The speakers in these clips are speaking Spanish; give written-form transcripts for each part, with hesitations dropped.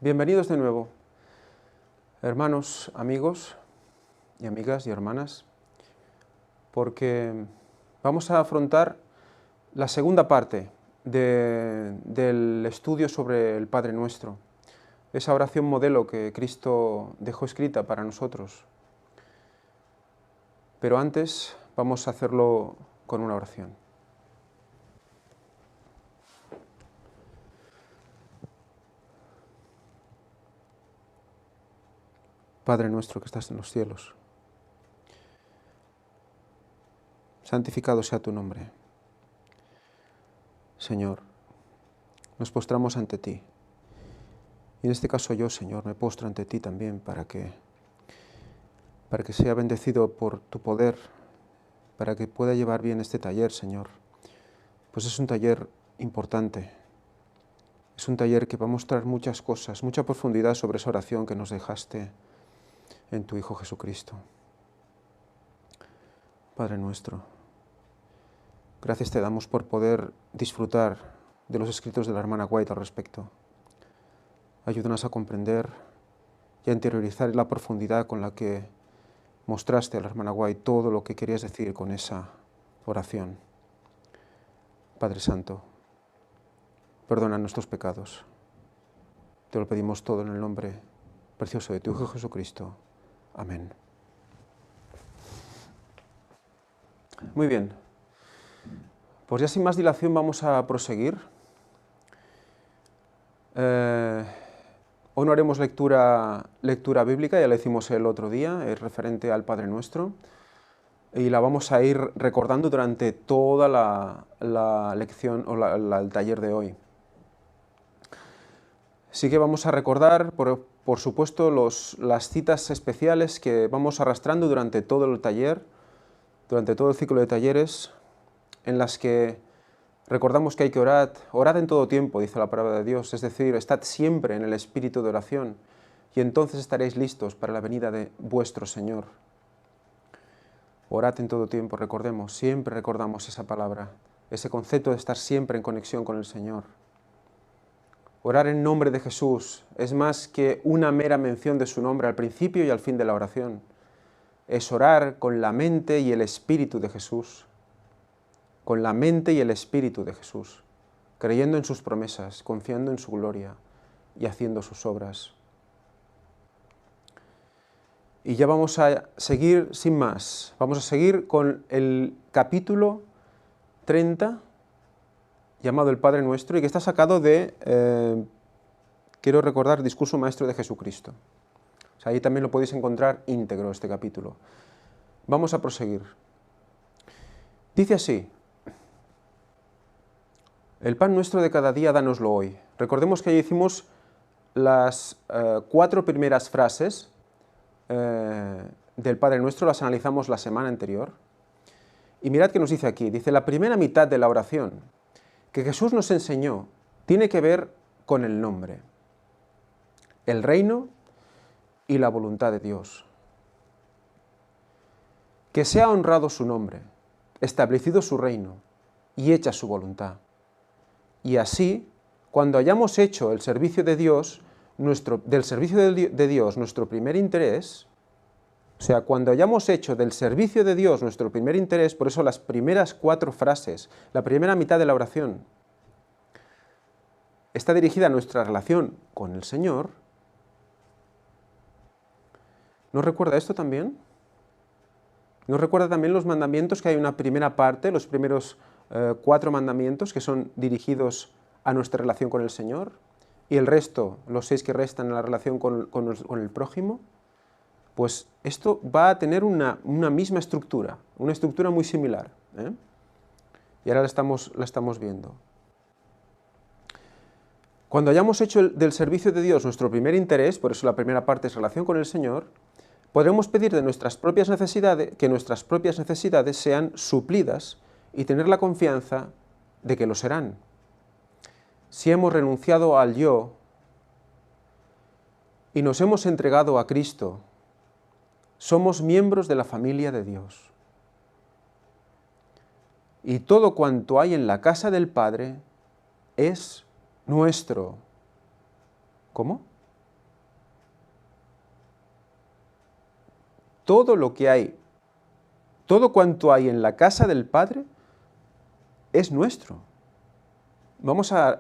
Bienvenidos de nuevo, hermanos, amigos y amigas y hermanas, porque vamos a afrontar la segunda parte del estudio sobre el Padre Nuestro, esa oración modelo que Cristo dejó escrita para nosotros. Pero antes vamos a hacerlo con una oración. Padre nuestro que estás en los cielos, santificado sea tu nombre. Señor, nos postramos ante ti. Y en este caso yo, Señor, me postro ante ti también para que sea bendecido por tu poder, para que pueda llevar bien este taller, Señor. Pues es un taller importante. Es un taller que va a mostrar muchas cosas, mucha profundidad sobre esa oración que nos dejaste en tu Hijo Jesucristo. Padre nuestro, gracias te damos por poder disfrutar de los escritos de la hermana White al respecto. Ayúdanos a comprender y a interiorizar la profundidad con la que mostraste a la hermana White todo lo que querías decir con esa oración. Padre Santo, perdona nuestros pecados. Te lo pedimos todo en el nombre precioso de tu Hijo Jesucristo. Amén. Muy bien. Pues ya sin más dilación vamos a proseguir. Hoy no haremos lectura bíblica, ya la hicimos el otro día, es referente al Padre Nuestro, y la vamos a ir recordando durante toda la lección o el taller de hoy. Sí que vamos a recordar, por supuesto, las citas especiales que vamos arrastrando durante todo el taller, durante todo el ciclo de talleres, en las que recordamos que hay que orar, orad en todo tiempo, dice la palabra de Dios, es decir, estad siempre en el espíritu de oración, y entonces estaréis listos para la venida de vuestro Señor. Orad en todo tiempo, recordemos, siempre recordamos esa palabra, ese concepto de estar siempre en conexión con el Señor. Orar en nombre de Jesús es más que una mera mención de su nombre al principio y al fin de la oración. Es orar con la mente y el espíritu de Jesús. Con la mente y el espíritu de Jesús, creyendo en sus promesas, confiando en su gloria y haciendo sus obras. Y ya vamos a seguir sin más. Vamos a seguir con el capítulo 30, llamado el Padre Nuestro, y que está sacado de, quiero recordar, Discurso Maestro de Jesucristo. O sea, ahí también lo podéis encontrar íntegro este capítulo. Vamos a proseguir. Dice así: el pan nuestro de cada día, dánoslo hoy. Recordemos que ahí hicimos las 4 primeras frases del Padre Nuestro, las analizamos la semana anterior. Y mirad que nos dice aquí, dice, la primera mitad de la oración que Jesús nos enseñó tiene que ver con el nombre, el reino y la voluntad de Dios. Que sea honrado su nombre, establecido su reino y hecha su voluntad. Y así, cuando hayamos hecho el servicio de Dios, del servicio de Dios nuestro primer interés, o sea, cuando hayamos hecho del servicio de Dios nuestro primer interés, por eso las primeras 4 frases, la primera mitad de la oración, está dirigida a nuestra relación con el Señor. ¿Nos recuerda esto también? ¿Nos recuerda también los mandamientos, que hay una primera parte, los primeros 4 mandamientos que son dirigidos a nuestra relación con el Señor? Y el resto, los 6 que restan en la relación con el prójimo. Pues esto va a tener una misma estructura, una estructura muy similar. Y ahora la estamos viendo. Cuando hayamos hecho del servicio de Dios nuestro primer interés, por eso la primera parte es relación con el Señor, podremos pedir de nuestras propias necesidades, que nuestras propias necesidades sean suplidas y tener la confianza de que lo serán. Si hemos renunciado al yo y nos hemos entregado a Cristo, somos miembros de la familia de Dios. Y todo cuanto hay en la casa del Padre es nuestro. ¿Cómo? todo lo que hay, todo cuanto hay en la casa del Padre es nuestro. Vamos a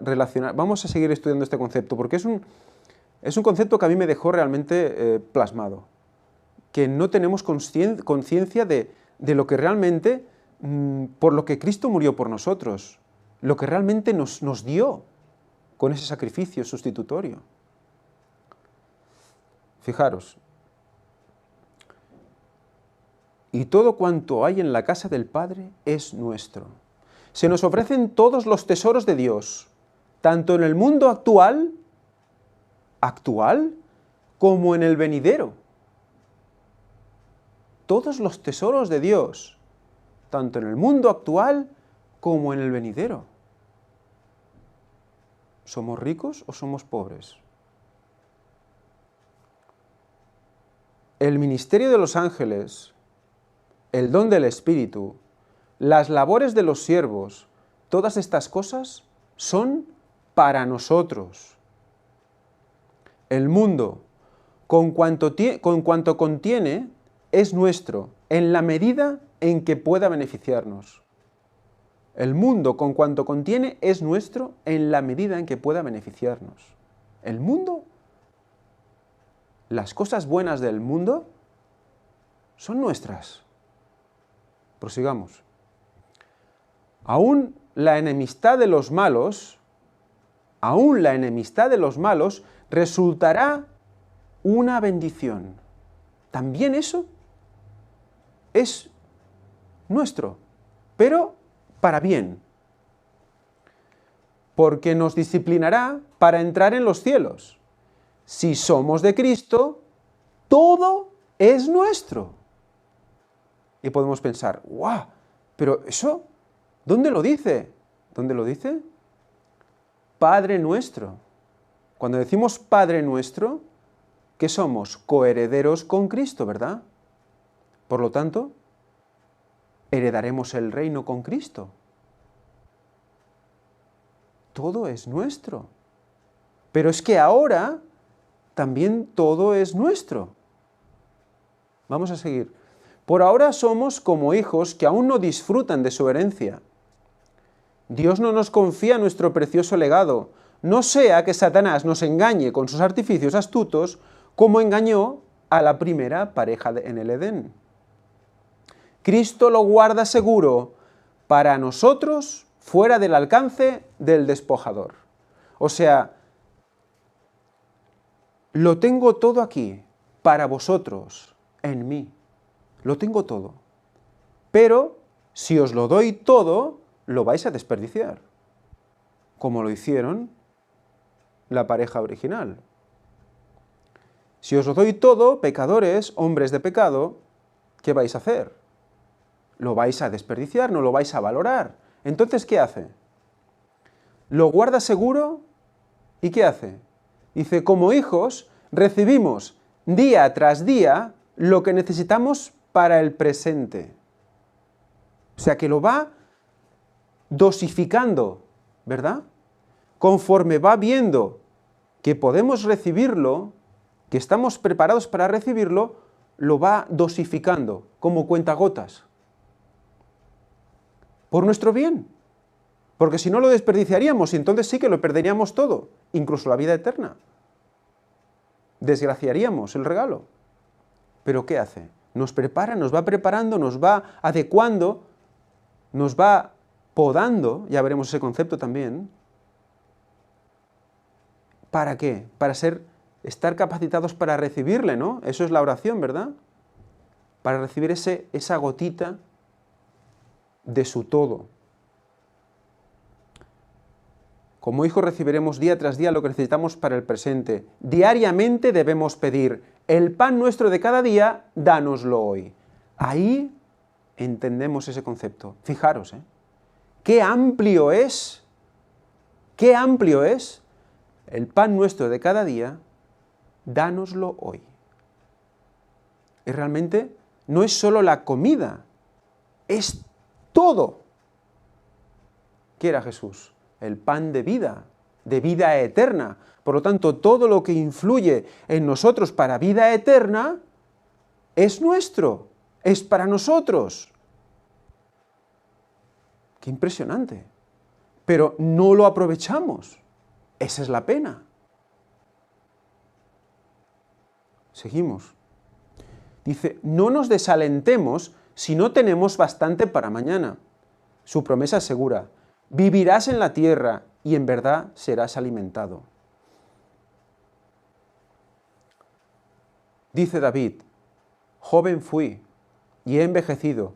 seguir estudiando este concepto, porque es un concepto que a mí me dejó realmente plasmado, que no tenemos conciencia de lo que realmente, por lo que Cristo murió por nosotros, lo que realmente nos dio con ese sacrificio sustitutorio. Fijaros, y todo cuanto hay en la casa del Padre es nuestro. Se nos ofrecen todos los tesoros de Dios, tanto en el mundo actual, como en el venidero. Todos los tesoros de Dios, tanto en el mundo actual como en el venidero. ¿Somos ricos o somos pobres? El ministerio de los ángeles, el don del Espíritu, las labores de los siervos, todas estas cosas son para nosotros. El mundo, con cuanto contiene, es nuestro, en la medida en que pueda beneficiarnos. El mundo, con cuanto contiene, es nuestro, en la medida en que pueda beneficiarnos. El mundo, las cosas buenas del mundo, son nuestras. Prosigamos. Aún la enemistad de los malos resultará una bendición. También eso es nuestro, pero para bien. Porque nos disciplinará para entrar en los cielos. Si somos de Cristo, todo es nuestro. Y podemos pensar, ¡guau! Pero eso, ¿dónde lo dice? ¿Dónde lo dice? Padre nuestro. Cuando decimos Padre nuestro, ¿qué somos? Coherederos con Cristo, ¿verdad? Por lo tanto, heredaremos el reino con Cristo. Todo es nuestro. Pero es que ahora también todo es nuestro. Vamos a seguir. Por ahora somos como hijos que aún no disfrutan de su herencia. Dios no nos confía nuestro precioso legado, no sea que Satanás nos engañe con sus artificios astutos, como engañó a la primera pareja en el Edén. Cristo lo guarda seguro para nosotros, fuera del alcance del despojador. O sea, lo tengo todo aquí, para vosotros, en mí. Lo tengo todo. Pero, si os lo doy todo, lo vais a desperdiciar. Como lo hicieron la pareja original. Si os lo doy todo, pecadores, hombres de pecado, ¿qué vais a hacer? Lo vais a desperdiciar, no lo vais a valorar. Entonces, ¿qué hace? Lo guarda seguro y ¿qué hace? Dice, como hijos, recibimos día tras día lo que necesitamos para el presente. O sea, que lo va dosificando, ¿verdad? Conforme va viendo que podemos recibirlo, que estamos preparados para recibirlo, lo va dosificando, como cuentagotas. Por nuestro bien. Porque si no lo desperdiciaríamos y entonces sí que lo perderíamos todo, incluso la vida eterna. Desgraciaríamos el regalo. ¿Pero qué hace? Nos prepara, nos va preparando, nos va adecuando, nos va podando, ya veremos ese concepto también. ¿Para qué? Para estar capacitados para recibirle, ¿no? Eso es la oración, ¿verdad? Para recibir esa gotita de su todo. Como hijos recibiremos día tras día lo que necesitamos para el presente. Diariamente debemos pedir, el pan nuestro de cada día, dánoslo hoy. Ahí entendemos ese concepto. Fijaros, qué amplio es el pan nuestro de cada día, dánoslo hoy. Y realmente no es solo la comida, es todo. ¿Qué era Jesús? El pan de vida eterna. Por lo tanto, todo lo que influye en nosotros para vida eterna es nuestro, es para nosotros. ¡Qué impresionante! Pero no lo aprovechamos. Esa es la pena. Seguimos. Dice, no nos desalentemos si no tenemos bastante para mañana. Su promesa es segura. Vivirás en la tierra y en verdad serás alimentado. Dice David, joven fui y he envejecido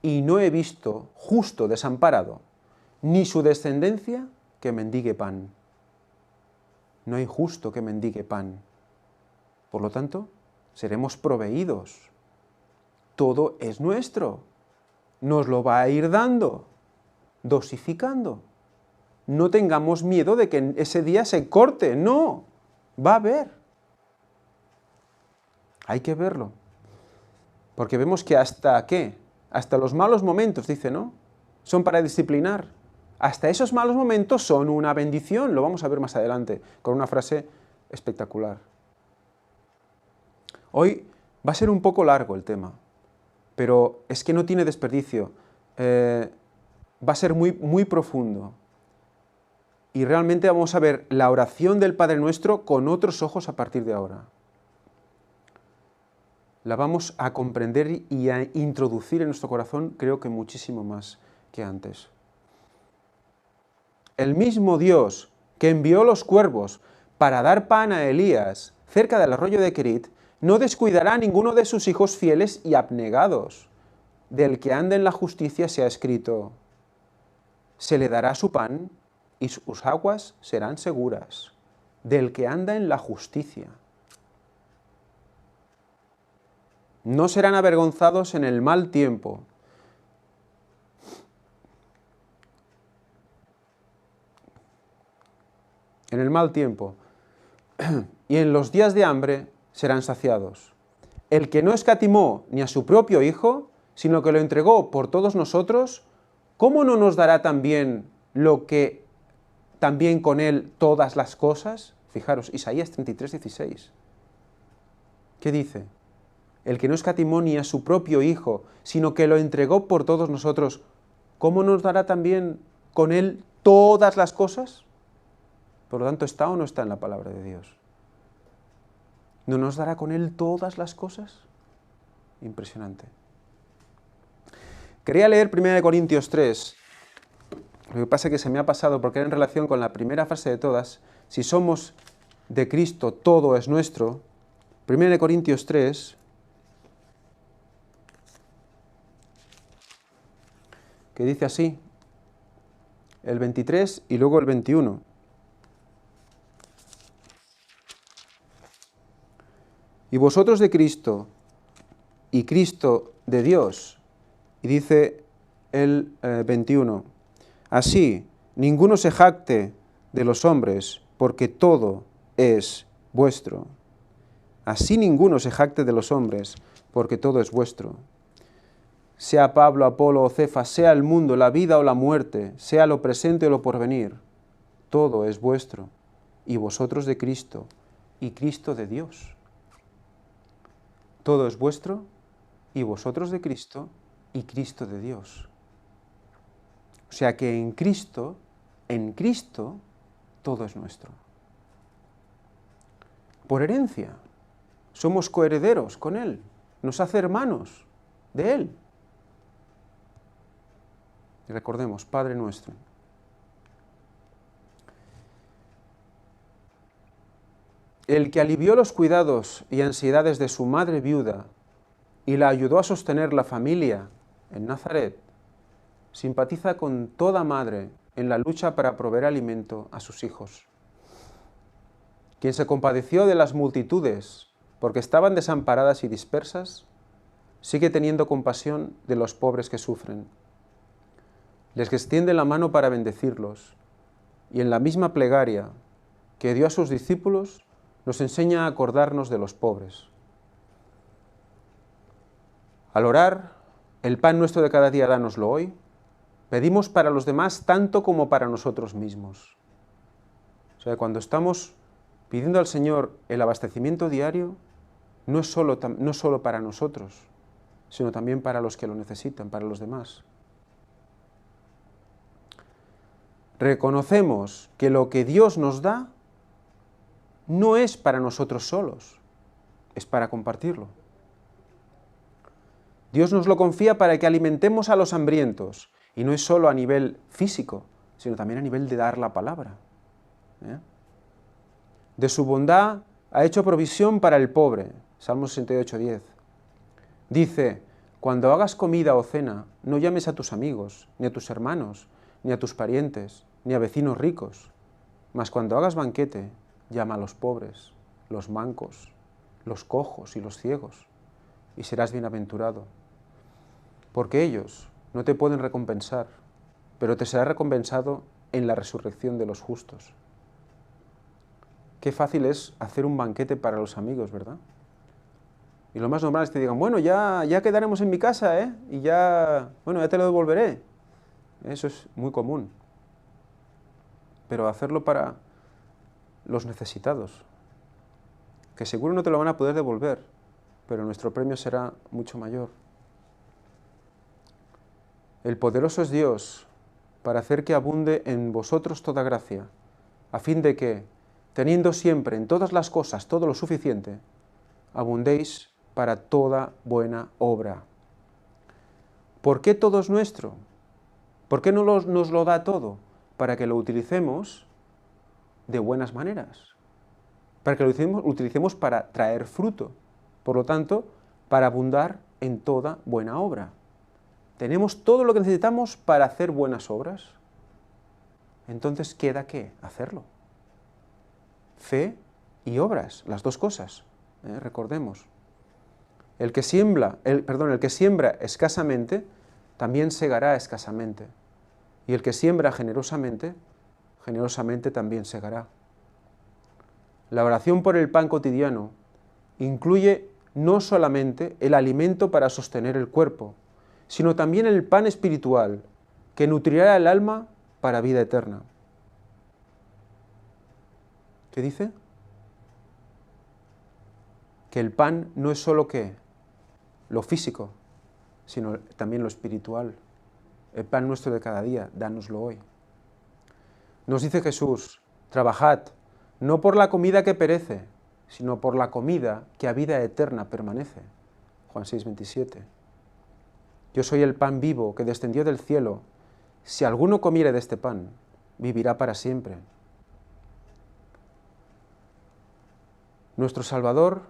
y no he visto justo desamparado, ni su descendencia que mendigue pan. No hay justo que mendigue pan. Por lo tanto, seremos proveídos. Todo es nuestro. Nos lo va a ir dando, dosificando. No tengamos miedo de que ese día se corte. No, va a haber. Hay que verlo. Porque vemos que hasta ¿qué? Hasta los malos momentos, dice, ¿no? Son para disciplinar. Hasta esos malos momentos son una bendición. Lo vamos a ver más adelante, con una frase espectacular. Hoy va a ser un poco largo el tema, pero es que no tiene desperdicio. Va a ser muy profundo. Y realmente vamos a ver la oración del Padre Nuestro con otros ojos a partir de ahora. La vamos a comprender y a introducir en nuestro corazón, creo que muchísimo más que antes. El mismo Dios que envió los cuervos para dar pan a Elías cerca del arroyo de Kerit, no descuidará a ninguno de sus hijos fieles y abnegados. Del que anda en la justicia se ha escrito, se le dará su pan y sus aguas serán seguras. Del que anda en la justicia. No serán avergonzados en el mal tiempo. En el mal tiempo. Y en los días de hambre serán saciados. El que no escatimó ni a su propio Hijo, sino que lo entregó por todos nosotros, ¿cómo no nos dará también también con él todas las cosas? Fijaros, Isaías 33, 16. ¿Qué dice? El que no escatimó ni a su propio Hijo, sino que lo entregó por todos nosotros, ¿cómo nos dará también con él todas las cosas? Por lo tanto, ¿está o no está en la palabra de Dios? ¿No nos dará con él todas las cosas? Impresionante. Quería leer 1 Corintios 3. Lo que pasa es que se me ha pasado porque era en relación con la primera frase de todas. Si somos de Cristo, todo es nuestro. 1 Corintios 3, que dice así, el 23 y luego el 21. Y vosotros de Cristo, y Cristo de Dios. Y dice el 21, así, ninguno se jacte de los hombres, porque todo es vuestro. Así ninguno se jacte de los hombres, porque todo es vuestro. Sea Pablo, Apolo o Cefas, sea el mundo, la vida o la muerte, sea lo presente o lo porvenir, todo es vuestro, y vosotros de Cristo, y Cristo de Dios. Todo es vuestro, y vosotros de Cristo, y Cristo de Dios. O sea que en Cristo, todo es nuestro. Por herencia, somos coherederos con Él, nos hace hermanos de Él. Y recordemos, Padre nuestro. El que alivió los cuidados y ansiedades de su madre viuda y la ayudó a sostener la familia en Nazaret, simpatiza con toda madre en la lucha para proveer alimento a sus hijos. Quien se compadeció de las multitudes porque estaban desamparadas y dispersas, sigue teniendo compasión de los pobres que sufren. Les extiende la mano para bendecirlos, y en la misma plegaria que dio a sus discípulos, nos enseña a acordarnos de los pobres. Al orar, el pan nuestro de cada día dánoslo hoy, pedimos para los demás tanto como para nosotros mismos. O sea, cuando estamos pidiendo al Señor el abastecimiento diario, no es solo para nosotros, sino también para los que lo necesitan, para los demás. Reconocemos que lo que Dios nos da no es para nosotros solos, es para compartirlo. Dios nos lo confía para que alimentemos a los hambrientos, y no es solo a nivel físico, sino también a nivel de dar la palabra. De su bondad ha hecho provisión para el pobre. Salmo 68:10. Dice, cuando hagas comida o cena, no llames a tus amigos, ni a tus hermanos, ni a tus parientes, ni a vecinos ricos. Mas cuando hagas banquete, llama a los pobres, los mancos, los cojos y los ciegos, y serás bienaventurado. Porque ellos no te pueden recompensar, pero te será recompensado en la resurrección de los justos. Qué fácil es hacer un banquete para los amigos, ¿verdad? Y lo más normal es que digan, bueno, ya quedaremos en mi casa, y ya te lo devolveré. Eso es muy común. Pero hacerlo para los necesitados, que seguro no te lo van a poder devolver, pero nuestro premio será mucho mayor. El poderoso es Dios para hacer que abunde en vosotros toda gracia, a fin de que, teniendo siempre en todas las cosas todo lo suficiente, abundéis para toda buena obra. ¿Por qué todo es nuestro? ¿Por qué no nos lo da todo? Para que lo utilicemos de buenas maneras, para que lo utilicemos para traer fruto, por lo tanto, para abundar en toda buena obra. Tenemos todo lo que necesitamos para hacer buenas obras. Entonces, ¿queda qué? Hacerlo. Fe y obras, las dos cosas, recordemos. El que siembra escasamente, también segará escasamente. Y el que siembra generosamente, generosamente también segará. La oración por el pan cotidiano incluye no solamente el alimento para sostener el cuerpo, sino también el pan espiritual que nutrirá el alma para vida eterna. ¿Qué dice? Que el pan no es solo lo físico, sino también lo espiritual. El pan nuestro de cada día, dánoslo hoy. Nos dice Jesús, trabajad, no por la comida que perece, sino por la comida que a vida eterna permanece. Juan 6:27. Yo soy el pan vivo que descendió del cielo. Si alguno comiere de este pan, vivirá para siempre. Nuestro Salvador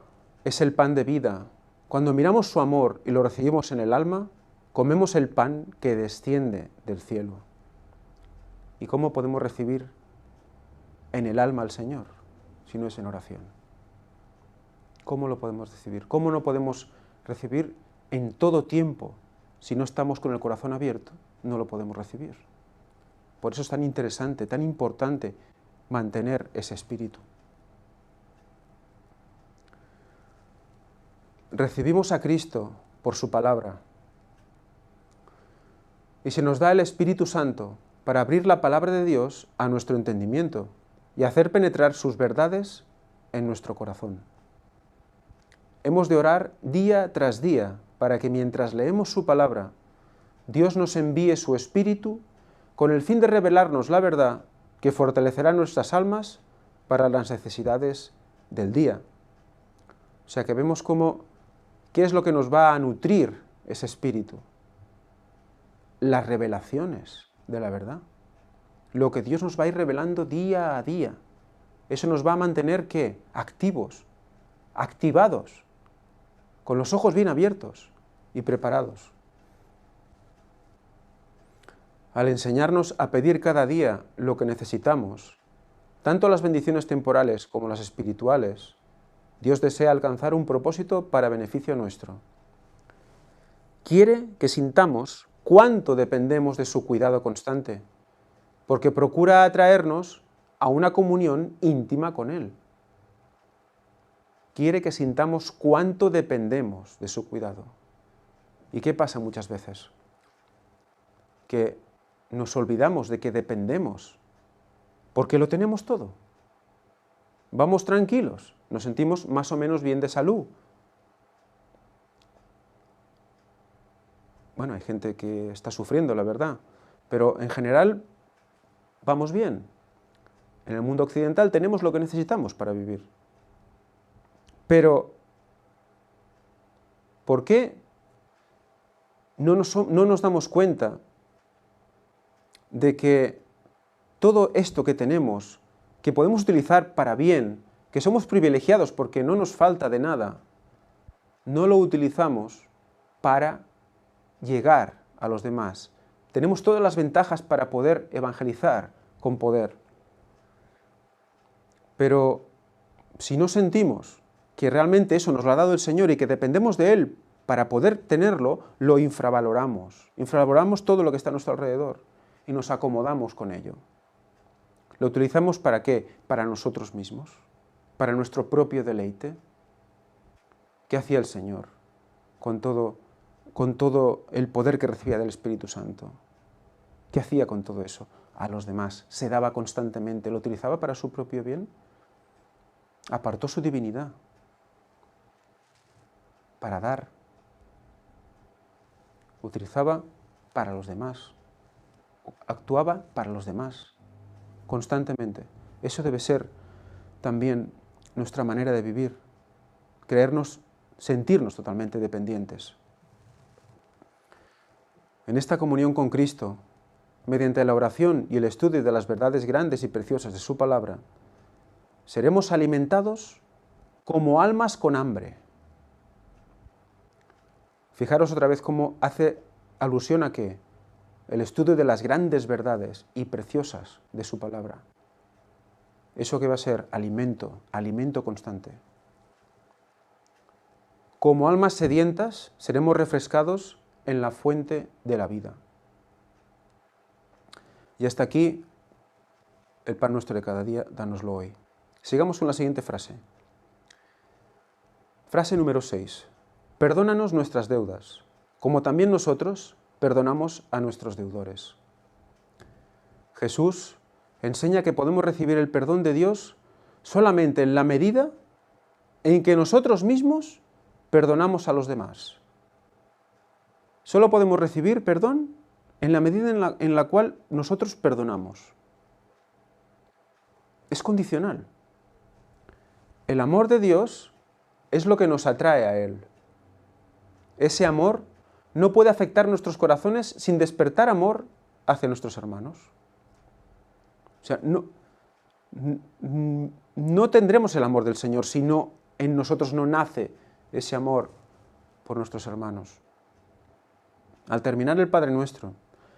es el pan de vida. Cuando miramos su amor y lo recibimos en el alma, comemos el pan que desciende del cielo. ¿Y cómo podemos recibir en el alma al Señor si no es en oración? ¿Cómo lo podemos recibir? ¿Cómo no podemos recibir en todo tiempo? Si no estamos con el corazón abierto, no lo podemos recibir. Por eso es tan interesante, tan importante mantener ese espíritu. Recibimos a Cristo por su palabra y se nos da el Espíritu Santo para abrir la palabra de Dios a nuestro entendimiento y hacer penetrar sus verdades en nuestro corazón. Hemos de orar día tras día para que mientras leemos su palabra, Dios nos envíe su Espíritu con el fin de revelarnos la verdad que fortalecerá nuestras almas para las necesidades del día. O sea que vemos qué es lo que nos va a nutrir ese Espíritu. Las revelaciones de la verdad. Lo que Dios nos va a ir revelando día a día. Eso nos va a mantener, ¿qué? Activos, activados, con los ojos bien abiertos y preparados. Al enseñarnos a pedir cada día lo que necesitamos, tanto las bendiciones temporales como las espirituales, Dios desea alcanzar un propósito para beneficio nuestro. Quiere que sintamos cuánto dependemos de su cuidado constante, porque procura atraernos a una comunión íntima con Él. Quiere que sintamos cuánto dependemos de su cuidado. ¿Y qué pasa muchas veces? Que nos olvidamos de que dependemos, porque lo tenemos todo. Vamos tranquilos, nos sentimos más o menos bien de salud, Bueno, hay gente que está sufriendo, la verdad, pero en general vamos bien. En el mundo occidental tenemos lo que necesitamos para vivir. Pero, ¿por qué no nos damos cuenta de que todo esto que tenemos, que podemos utilizar para bien, que somos privilegiados porque no nos falta de nada, no lo utilizamos para llegar a los demás? Tenemos todas las ventajas para poder evangelizar con poder. Pero si no sentimos que realmente eso nos lo ha dado el Señor y que dependemos de Él para poder tenerlo, lo infravaloramos. Infravaloramos todo lo que está a nuestro alrededor y nos acomodamos con ello. ¿Lo utilizamos para qué? Para nosotros mismos, para nuestro propio deleite. ¿Qué hacía el Señor con todo el poder que recibía del Espíritu Santo? ¿Qué hacía con todo eso? A los demás. Se daba constantemente. ¿Lo utilizaba para su propio bien? Apartó su divinidad para dar. Utilizaba para los demás. Actuaba para los demás. Constantemente. Eso debe ser también nuestra manera de vivir. Sentirnos totalmente dependientes. En esta comunión con Cristo, mediante la oración y el estudio de las verdades grandes y preciosas de su palabra, seremos alimentados como almas con hambre. Fijaros otra vez cómo hace alusión a que el estudio de las grandes verdades y preciosas de su palabra. Eso que va a ser alimento, alimento constante. Como almas sedientas seremos refrescados en la fuente de la vida. Y hasta aquí el pan nuestro de cada día, dánoslo hoy. Sigamos con la siguiente frase. Frase número 6. Perdónanos nuestras deudas, como también nosotros perdonamos a nuestros deudores. Jesús enseña que podemos recibir el perdón de Dios solamente en la medida en que nosotros mismos perdonamos a los demás. Solo podemos recibir perdón en la medida en la cual nosotros perdonamos. Es condicional. El amor de Dios es lo que nos atrae a Él. Ese amor no puede afectar nuestros corazones sin despertar amor hacia nuestros hermanos. O sea, no tendremos el amor del Señor si en nosotros no nace ese amor por nuestros hermanos. Al terminar el Padre Nuestro,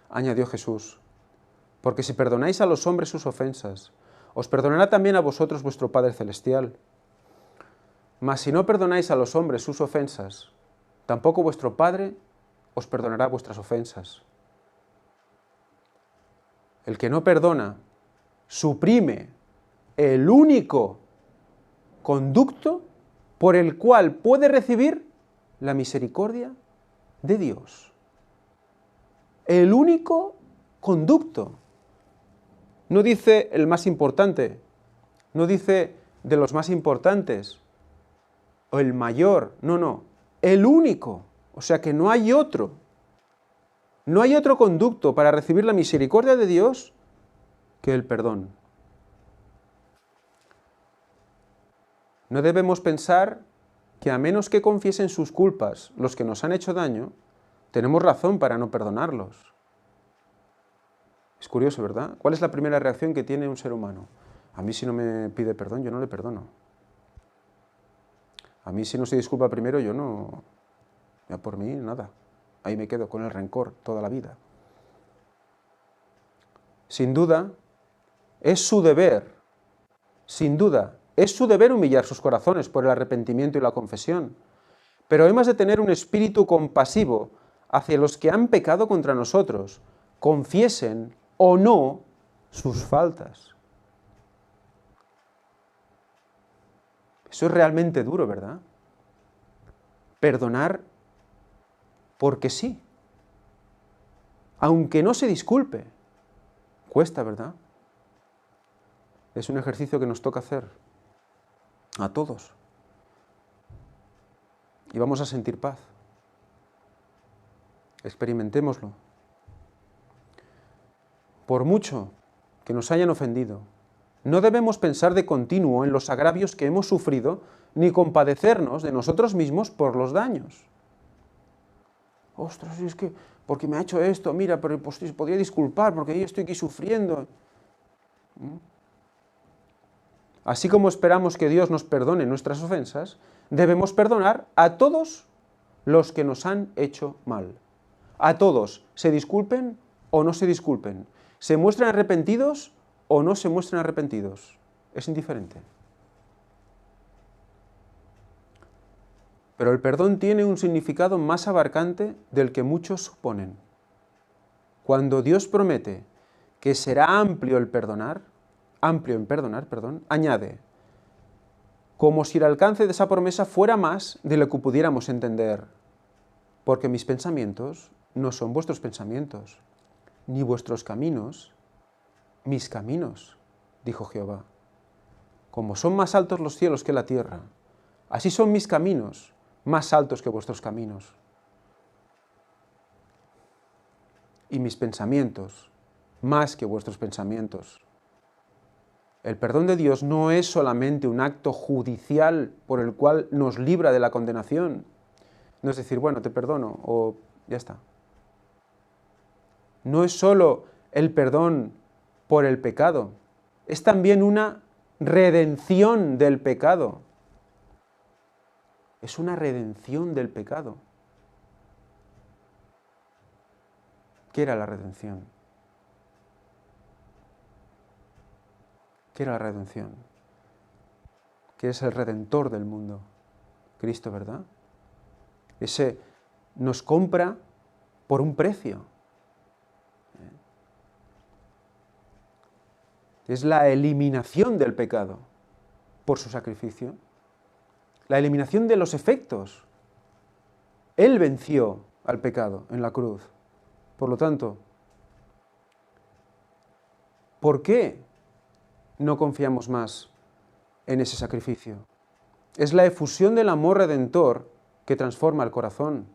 añadió Jesús, porque si perdonáis a los hombres sus ofensas, os perdonará también a vosotros vuestro Padre Celestial. Mas si no perdonáis a los hombres sus ofensas, tampoco vuestro Padre os perdonará vuestras ofensas. El que no perdona suprime el único conducto por el cual puede recibir la misericordia de Dios. El único conducto. No dice el más importante, no dice de los más importantes, o el mayor, no, el único. O sea que no hay otro. No hay otro conducto para recibir la misericordia de Dios que el perdón. No debemos pensar que a menos que confiesen sus culpas los que nos han hecho daño, tenemos razón para no perdonarlos. Es curioso, ¿verdad? ¿Cuál es la primera reacción que tiene un ser humano? A mí si no me pide perdón, yo no le perdono. A mí si no se disculpa primero, yo no... Ya por mí, nada. Ahí me quedo con el rencor toda la vida. Sin duda, es su deber, sin duda, es su deber humillar sus corazones por el arrepentimiento y la confesión. Pero hemos de tener un espíritu compasivo hacia los que han pecado contra nosotros, confiesen o no sus faltas. Eso es realmente duro, ¿verdad? Perdonar porque sí. Aunque no se disculpe. Cuesta, ¿verdad? Es un ejercicio que nos toca hacer a todos. Y vamos a sentir paz. Experimentémoslo. Por mucho que nos hayan ofendido, no debemos pensar de continuo en los agravios que hemos sufrido, ni compadecernos de nosotros mismos por los daños. Ostras, es que, porque me ha hecho esto, mira, pero pues, se podría disculpar porque yo estoy aquí sufriendo. Así como esperamos que Dios nos perdone nuestras ofensas, debemos perdonar a todos los que nos han hecho mal. A todos, se disculpen o no se disculpen, se muestren arrepentidos o no se muestren arrepentidos. Es indiferente. Pero el perdón tiene un significado más abarcante del que muchos suponen. Cuando Dios promete que será amplio en perdonar, añade, como si el alcance de esa promesa fuera más de lo que pudiéramos entender, porque mis pensamientos no son vuestros pensamientos, ni vuestros caminos, mis caminos, dijo Jehová. Como son más altos los cielos que la tierra, así son mis caminos más altos que vuestros caminos. Y mis pensamientos más que vuestros pensamientos. El perdón de Dios no es solamente un acto judicial por el cual nos libra de la condenación. No es decir, bueno, te perdono o ya está. No es solo el perdón por el pecado, es también una redención del pecado. Es una redención del pecado. ¿Qué era la redención? ¿Qué era la redención? Que es el redentor del mundo, Cristo, ¿verdad? Ese nos compra por un precio. Es la eliminación del pecado por su sacrificio. La eliminación de los efectos. Él venció al pecado en la cruz. Por lo tanto, ¿por qué no confiamos más en ese sacrificio? Es la efusión del amor redentor que transforma el corazón.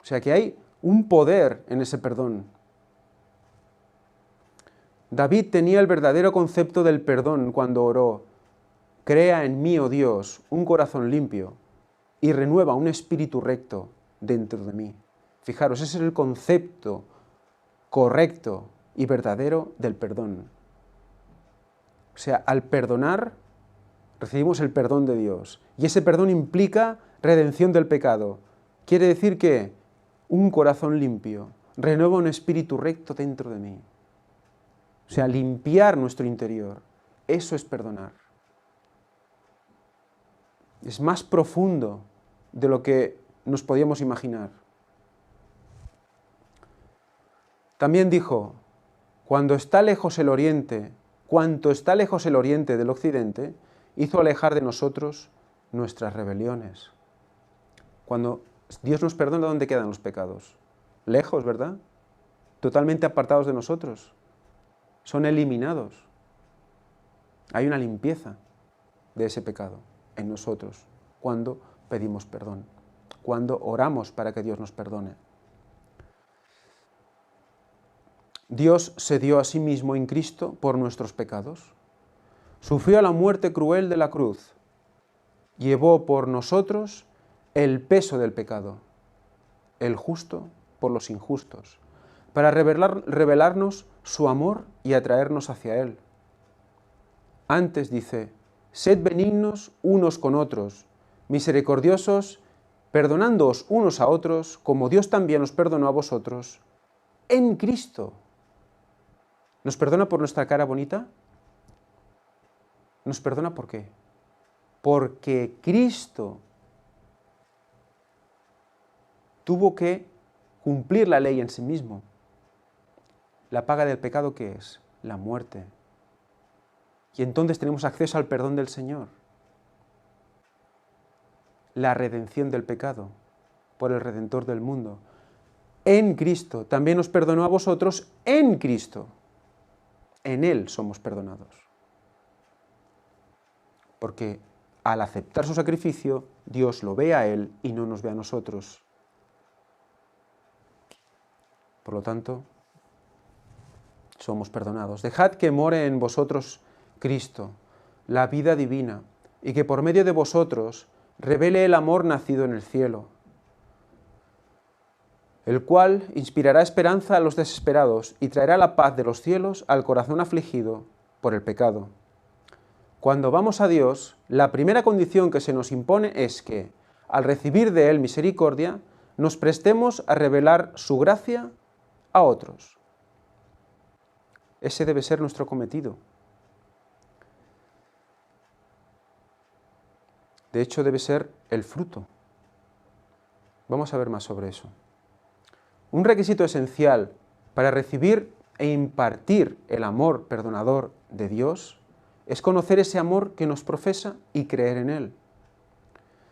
O sea que hay un poder en ese perdón. David tenía el verdadero concepto del perdón cuando oró: crea en mí, oh Dios, un corazón limpio y renueva un espíritu recto dentro de mí. Fijaros, ese es el concepto correcto y verdadero del perdón. O sea, al perdonar, recibimos el perdón de Dios. Y ese perdón implica redención del pecado. Quiere decir que un corazón limpio renueva un espíritu recto dentro de mí. O sea, limpiar nuestro interior. Eso es perdonar. Es más profundo de lo que nos podíamos imaginar. También dijo, cuanto está lejos el oriente del occidente, hizo alejar de nosotros nuestras rebeliones. Cuando Dios nos perdona, ¿dónde quedan los pecados? Lejos, ¿verdad? Totalmente apartados de nosotros. Son eliminados. Hay una limpieza de ese pecado en nosotros cuando pedimos perdón, cuando oramos para que Dios nos perdone. Dios se dio a sí mismo en Cristo por nuestros pecados. Sufrió la muerte cruel de la cruz. Llevó por nosotros el peso del pecado, el justo por los injustos, para revelarnos su amor y atraernos hacia Él. Antes dice, sed benignos unos con otros, misericordiosos, perdonándoos unos a otros, como Dios también os perdonó a vosotros, en Cristo. ¿Nos perdona por nuestra cara bonita? ¿Nos perdona por qué? Porque Cristo tuvo que cumplir la ley en sí mismo. La paga del pecado, ¿qué es? La muerte. Y entonces tenemos acceso al perdón del Señor. La redención del pecado por el Redentor del mundo. En Cristo. También nos perdonó a vosotros en Cristo. En Él somos perdonados. Porque al aceptar su sacrificio, Dios lo ve a Él y no nos ve a nosotros. Por lo tanto, somos perdonados. Dejad que more en vosotros Cristo, la vida divina, y que por medio de vosotros revele el amor nacido en el cielo, el cual inspirará esperanza a los desesperados y traerá la paz de los cielos al corazón afligido por el pecado. Cuando vamos a Dios, la primera condición que se nos impone es que, al recibir de Él misericordia, nos prestemos a revelar su gracia a otros. Ese debe ser nuestro cometido. De hecho, debe ser el fruto. Vamos a ver más sobre eso. Un requisito esencial para recibir e impartir el amor perdonador de Dios es conocer ese amor que nos profesa y creer en Él.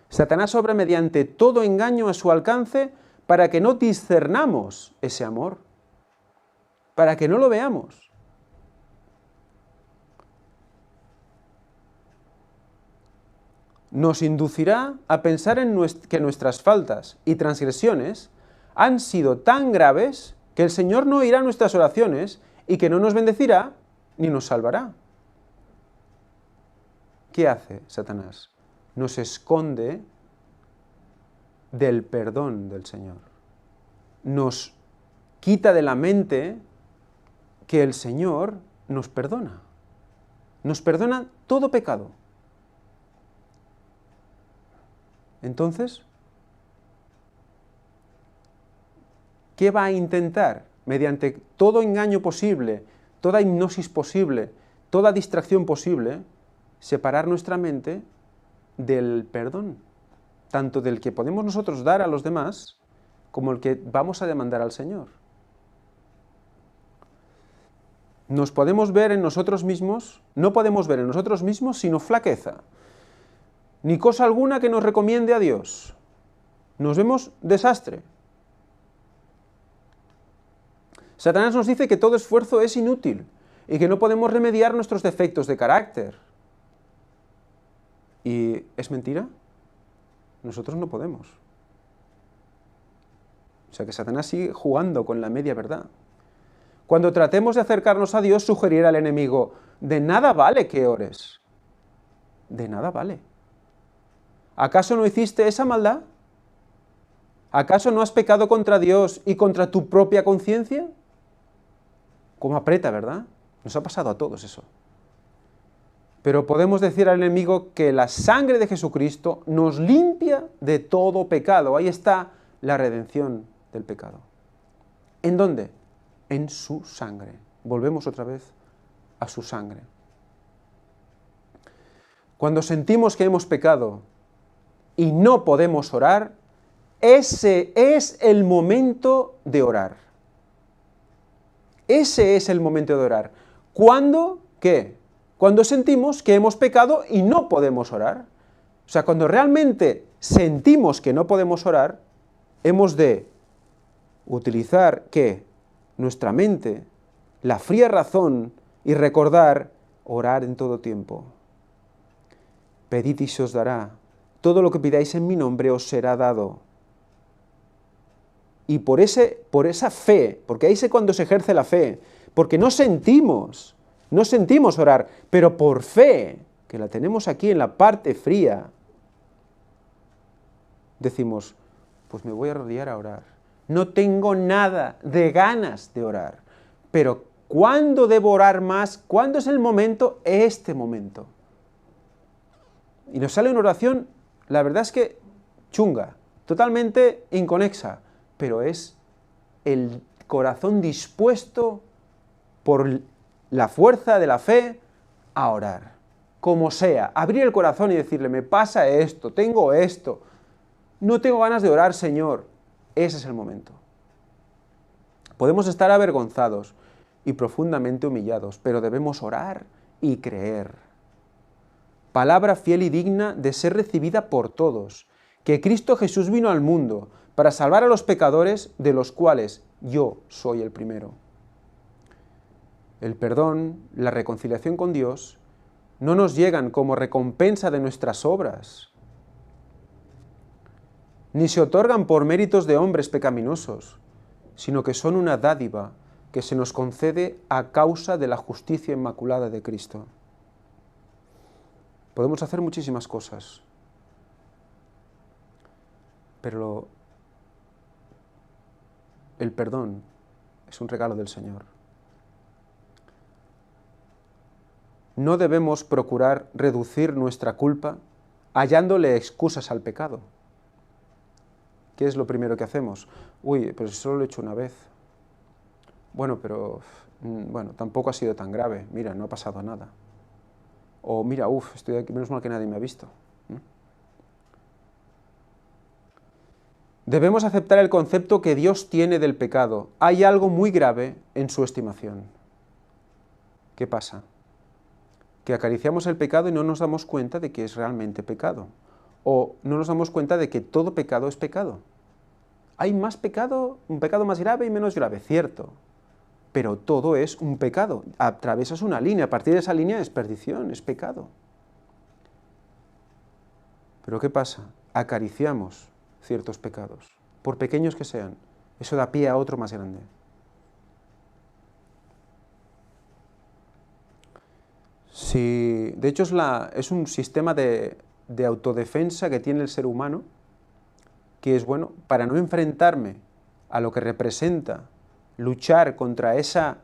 Satanás obra mediante todo engaño a su alcance para que no discernamos ese amor, para que no lo veamos. Nos inducirá a pensar que nuestras faltas y transgresiones han sido tan graves que el Señor no oirá nuestras oraciones y que no nos bendecirá ni nos salvará. ¿Qué hace Satanás? Nos esconde del perdón del Señor. Nos quita de la mente que el Señor nos perdona. Nos perdona todo pecado. Entonces, ¿qué va a intentar? Mediante todo engaño posible, toda hipnosis posible, toda distracción posible, separar nuestra mente del perdón, tanto del que podemos nosotros dar a los demás, como el que vamos a demandar al Señor. Nos podemos ver en nosotros mismos, no podemos ver en nosotros mismos sino flaqueza, ni cosa alguna que nos recomiende a Dios. Nos vemos desastre. Satanás nos dice que todo esfuerzo es inútil y que no podemos remediar nuestros defectos de carácter. ¿Y es mentira? Nosotros no podemos. O sea que Satanás sigue jugando con la media verdad. Cuando tratemos de acercarnos a Dios, sugerirá al enemigo, de nada vale que ores. De nada vale. ¿Acaso no hiciste esa maldad? ¿Acaso no has pecado contra Dios y contra tu propia conciencia? ¿Cómo aprieta, verdad? Nos ha pasado a todos eso. Pero podemos decir al enemigo que la sangre de Jesucristo nos limpia de todo pecado. Ahí está la redención del pecado. ¿En dónde? En su sangre. Volvemos otra vez a su sangre. Cuando sentimos que hemos pecado y no podemos orar, ese es el momento de orar. Ese es el momento de orar. ¿Cuándo? ¿Qué? Cuando sentimos que hemos pecado y no podemos orar. O sea, cuando realmente sentimos que no podemos orar, hemos de utilizar, ¿qué? Nuestra mente, la fría razón y recordar, orar en todo tiempo. Pedid y se os dará. Todo lo que pidáis en mi nombre os será dado. Y por esa fe, porque ahí es cuando se ejerce la fe, porque no sentimos orar, pero por fe, que la tenemos aquí en la parte fría, decimos, pues me voy a arrodillar a orar. No tengo nada de ganas de orar, pero ¿cuándo debo orar más? ¿Cuándo es el momento? Este momento. Y nos sale una oración, la verdad es que chunga, totalmente inconexa, pero es el corazón dispuesto por la fuerza de la fe a orar. Como sea, abrir el corazón y decirle, me pasa esto, tengo esto, no tengo ganas de orar, Señor. Ese es el momento. Podemos estar avergonzados y profundamente humillados, pero debemos orar y creer. Palabra fiel y digna de ser recibida por todos, que Cristo Jesús vino al mundo para salvar a los pecadores, de los cuales yo soy el primero. El perdón, la reconciliación con Dios, no nos llegan como recompensa de nuestras obras, ni se otorgan por méritos de hombres pecaminosos, sino que son una dádiva que se nos concede a causa de la justicia inmaculada de Cristo. Podemos hacer muchísimas cosas, pero el perdón es un regalo del Señor. No debemos procurar reducir nuestra culpa hallándole excusas al pecado. ¿Qué es lo primero que hacemos? Uy, pero solo lo he hecho una vez. Bueno, pero tampoco ha sido tan grave. Mira, no ha pasado nada. O mira, estoy aquí, menos mal que nadie me ha visto. Debemos aceptar el concepto que Dios tiene del pecado. Hay algo muy grave en su estimación. ¿Qué pasa? Que acariciamos el pecado y no nos damos cuenta de que es realmente pecado. O no nos damos cuenta de que todo pecado es pecado. Hay más pecado, un pecado más grave y menos grave, cierto. Pero todo es un pecado. Atravesas una línea, a partir de esa línea es perdición, es pecado. Pero ¿qué pasa? Acariciamos ciertos pecados, por pequeños que sean. Eso da pie a otro más grande. De hecho, es un sistema de autodefensa que tiene el ser humano, que es bueno, para no enfrentarme a lo que representa luchar contra esa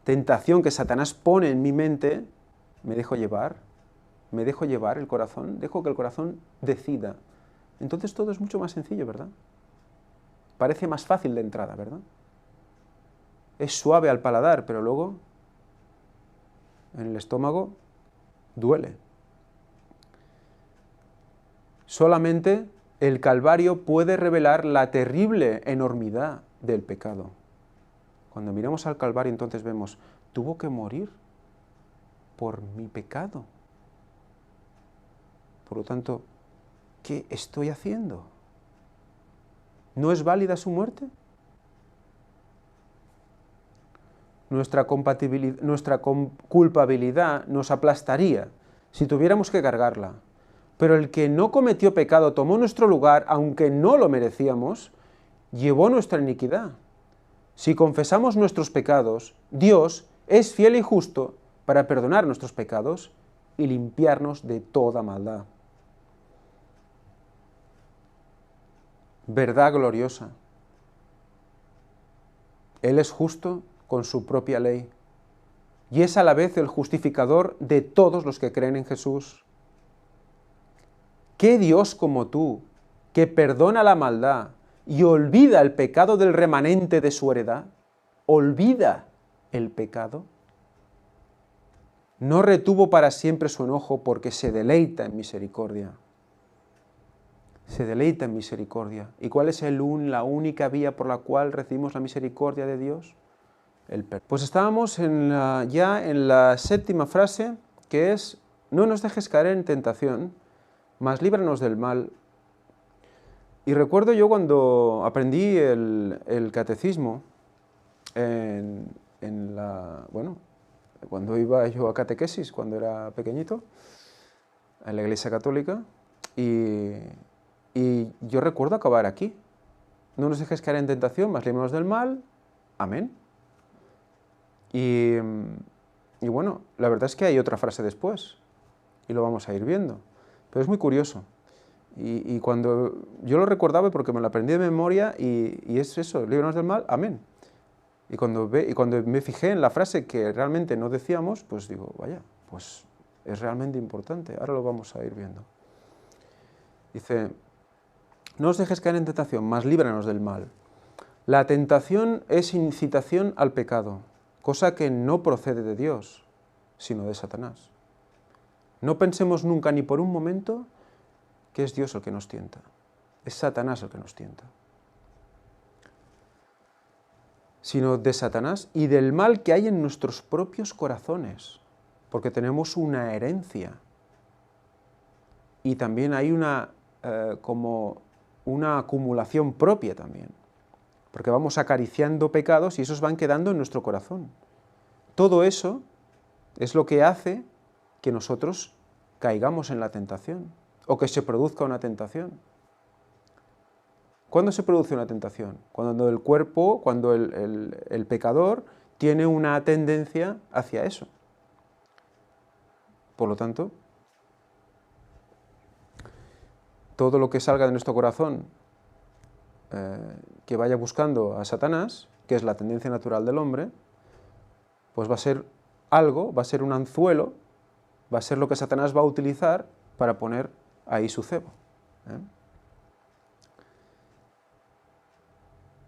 tentación que Satanás pone en mi mente, me dejo llevar el corazón, dejo que el corazón decida. Entonces todo es mucho más sencillo, ¿verdad? Parece más fácil de entrada, ¿verdad? Es suave al paladar, pero luego en el estómago duele. Solamente el Calvario puede revelar la terrible enormidad del pecado. Cuando miramos al Calvario, entonces vemos, tuvo que morir por mi pecado. Por lo tanto, ¿qué estoy haciendo? ¿No es válida su muerte? Nuestra culpabilidad nos aplastaría si tuviéramos que cargarla. Pero el que no cometió pecado tomó nuestro lugar, aunque no lo merecíamos, llevó nuestra iniquidad. Si confesamos nuestros pecados, Dios es fiel y justo para perdonar nuestros pecados y limpiarnos de toda maldad. Verdad gloriosa. Él es justo con su propia ley y es a la vez el justificador de todos los que creen en Jesús. ¿Qué Dios como tú, que perdona la maldad y olvida el pecado del remanente de su heredad? ¿Olvida el pecado? No retuvo para siempre su enojo porque se deleita en misericordia. Se deleita en misericordia. ¿Y cuál es la única vía por la cual recibimos la misericordia de Dios? El perdón. Pues estábamos ya en la séptima frase, que es, no nos dejes caer en tentación, mas líbranos del mal. Y recuerdo yo cuando aprendí el catecismo, cuando iba yo a catequesis, cuando era pequeñito, en la Iglesia Católica, y yo recuerdo acabar aquí. No nos dejes caer en tentación, mas líbranos del mal. Amén. Y bueno, la verdad es que hay otra frase después, y lo vamos a ir viendo. Pero es muy curioso. Y cuando yo lo recordaba porque me lo aprendí de memoria, y es eso, líbranos del mal, amén. Y cuando me fijé en la frase que realmente no decíamos, pues digo, vaya, pues es realmente importante. Ahora lo vamos a ir viendo. Dice, no os dejes caer en tentación, mas líbranos del mal. La tentación es incitación al pecado, cosa que no procede de Dios, sino de Satanás. No pensemos nunca ni por un momento que es Dios el que nos tienta. Es Satanás el que nos tienta. Sino de Satanás y del mal que hay en nuestros propios corazones, porque tenemos una herencia. Y también hay como una acumulación propia también, porque vamos acariciando pecados y esos van quedando en nuestro corazón. Todo eso es lo que hace que nosotros caigamos en la tentación, o que se produzca una tentación. ¿Cuándo se produce una tentación? Cuando el cuerpo, cuando el pecador tiene una tendencia hacia eso. Por lo tanto, todo lo que salga de nuestro corazón que vaya buscando a Satanás, que es la tendencia natural del hombre, pues va a ser algo, va a ser un anzuelo, va a ser lo que Satanás va a utilizar para poner ahí su cebo.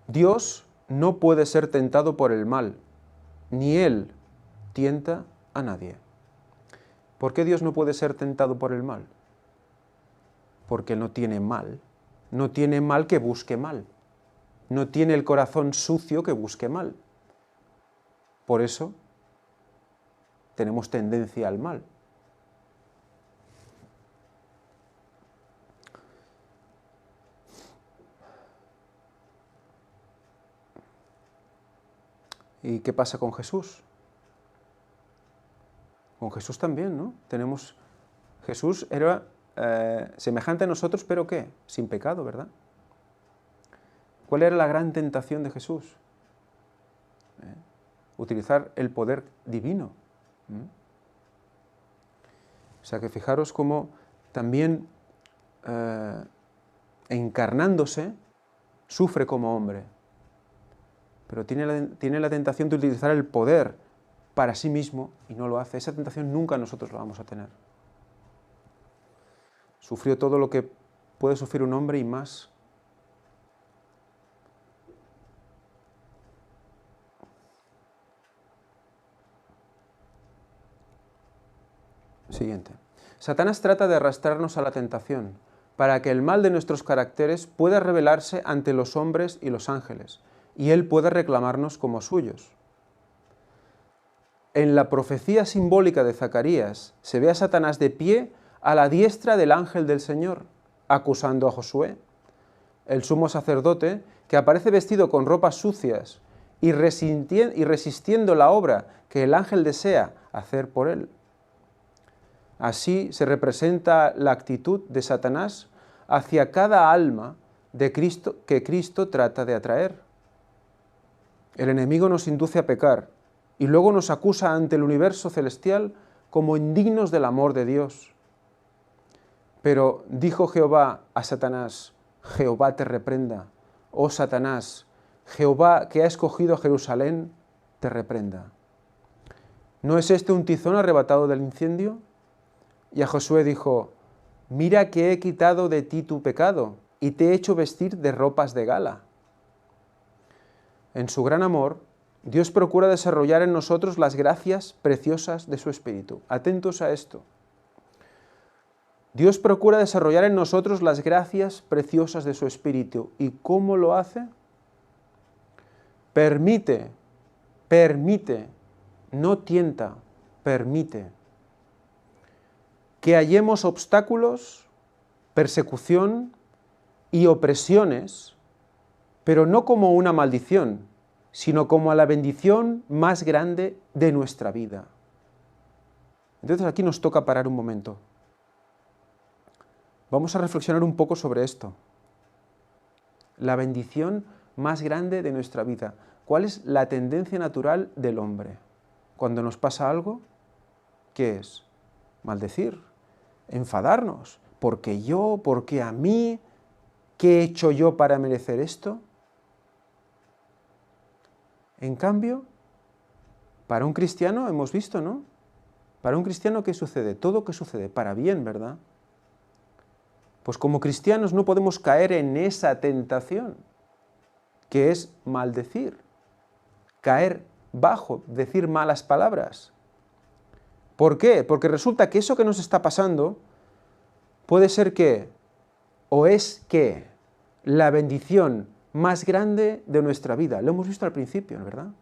Dios no puede ser tentado por el mal, ni Él tienta a nadie. ¿Por qué Dios no puede ser tentado por el mal? Porque no tiene mal que busque mal, no tiene el corazón sucio que busque mal. Por eso tenemos tendencia al mal. ¿Y qué pasa con Jesús? Con Jesús también, ¿no? Jesús era semejante a nosotros, pero ¿qué? Sin pecado, ¿verdad? ¿Cuál era la gran tentación de Jesús? Utilizar el poder divino. O sea que fijaros cómo también encarnándose sufre como hombre, pero tiene la tentación de utilizar el poder para sí mismo y no lo hace. Esa tentación nunca nosotros la vamos a tener. Sufrió todo lo que puede sufrir un hombre y más. Siguiente. Satanás trata de arrastrarnos a la tentación para que el mal de nuestros caracteres pueda revelarse ante los hombres y los ángeles, y él pueda reclamarnos como suyos. En la profecía simbólica de Zacarías se ve a Satanás de pie a la diestra del ángel del Señor, acusando a Josué, el sumo sacerdote, que aparece vestido con ropas sucias y resistiendo la obra que el ángel desea hacer por él. Así se representa la actitud de Satanás hacia cada alma de Cristo que Cristo trata de atraer. El enemigo nos induce a pecar y luego nos acusa ante el universo celestial como indignos del amor de Dios. Pero dijo Jehová a Satanás: Jehová te reprenda, oh Satanás, Jehová que ha escogido a Jerusalén, te reprenda. ¿No es este un tizón arrebatado del incendio? Y a Josué dijo: mira que he quitado de ti tu pecado y te he hecho vestir de ropas de gala. En su gran amor, Dios procura desarrollar en nosotros las gracias preciosas de su Espíritu. Atentos a esto. Dios procura desarrollar en nosotros las gracias preciosas de su Espíritu. ¿Y cómo lo hace? Permite, no tienta, permite que hallemos obstáculos, persecución y opresiones, pero no como una maldición, sino como a la bendición más grande de nuestra vida. Entonces aquí nos toca parar un momento. Vamos a reflexionar un poco sobre esto. La bendición más grande de nuestra vida. ¿Cuál es la tendencia natural del hombre? Cuando nos pasa algo, ¿qué es? Maldecir, enfadarnos. ¿Por qué yo? ¿Por qué a mí? ¿Qué he hecho yo para merecer esto? En cambio, para un cristiano hemos visto, ¿no? Para un cristiano, ¿qué sucede? Todo que sucede para bien, ¿verdad? Pues como cristianos no podemos caer en esa tentación, que es maldecir, caer bajo, decir malas palabras. ¿Por qué? Porque resulta que eso que nos está pasando puede ser que, o es que, la bendición más grande de nuestra vida. Lo hemos visto al principio, ¿verdad?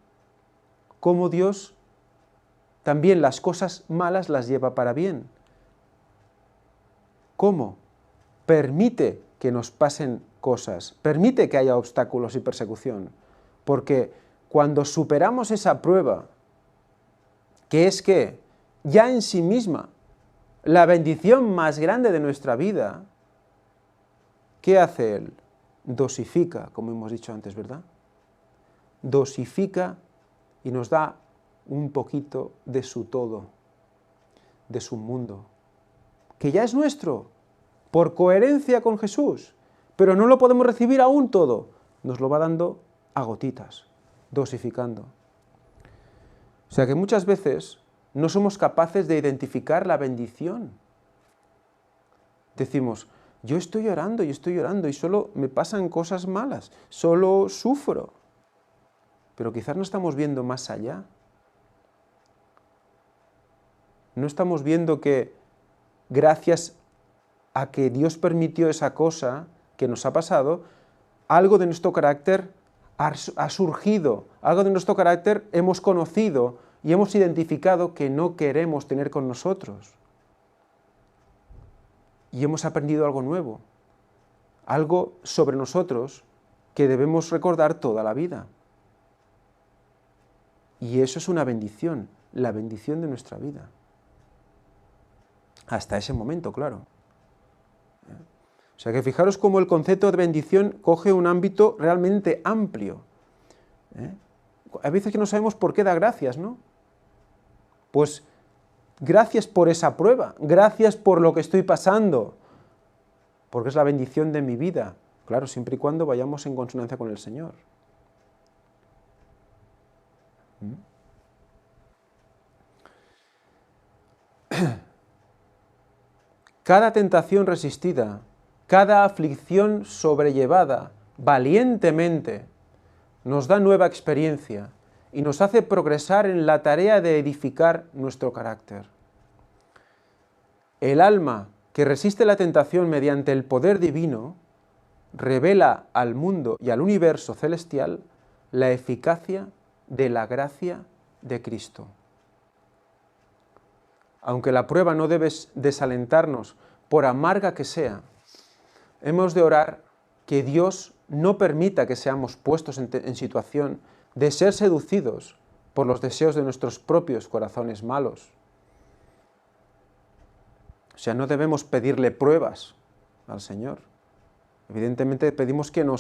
Cómo Dios también las cosas malas las lleva para bien. ¿Cómo? Permite que nos pasen cosas, permite que haya obstáculos y persecución, porque cuando superamos esa prueba, que es que ya en sí misma, la bendición más grande de nuestra vida, ¿qué hace Él? dosifica, como hemos dicho antes, ¿verdad? Dosifica y nos da un poquito de su todo, de su mundo, que ya es nuestro, por coherencia con Jesús, pero no lo podemos recibir aún todo, nos lo va dando a gotitas, dosificando. O sea que muchas veces no somos capaces de identificar la bendición. Decimos, yo estoy llorando y solo me pasan cosas malas, solo sufro. Pero quizás no estamos viendo más allá. No estamos viendo que gracias a que Dios permitió esa cosa que nos ha pasado, algo de nuestro carácter ha surgido, algo de nuestro carácter hemos conocido y hemos identificado que no queremos tener con nosotros. Y hemos aprendido algo nuevo, algo sobre nosotros que debemos recordar toda la vida. Y eso es una bendición, la bendición de nuestra vida. Hasta ese momento, claro. O sea que fijaros cómo el concepto de bendición coge un ámbito realmente amplio. Hay veces que no sabemos por qué da gracias, ¿no? Pues gracias por esa prueba, gracias por lo que estoy pasando, porque es la bendición de mi vida. Claro, siempre y cuando vayamos en consonancia con el Señor. Cada tentación resistida, cada aflicción sobrellevada valientemente, nos da nueva experiencia y nos hace progresar en la tarea de edificar nuestro carácter. El alma que resiste la tentación mediante el poder divino revela al mundo y al universo celestial la eficacia de la gracia de Cristo. Aunque la prueba no debe desalentarnos, por amarga que sea, hemos de orar que Dios no permita que seamos puestos en situación de ser seducidos por los deseos de nuestros propios corazones malos. O sea, no debemos pedirle pruebas al Señor. Evidentemente pedimos que no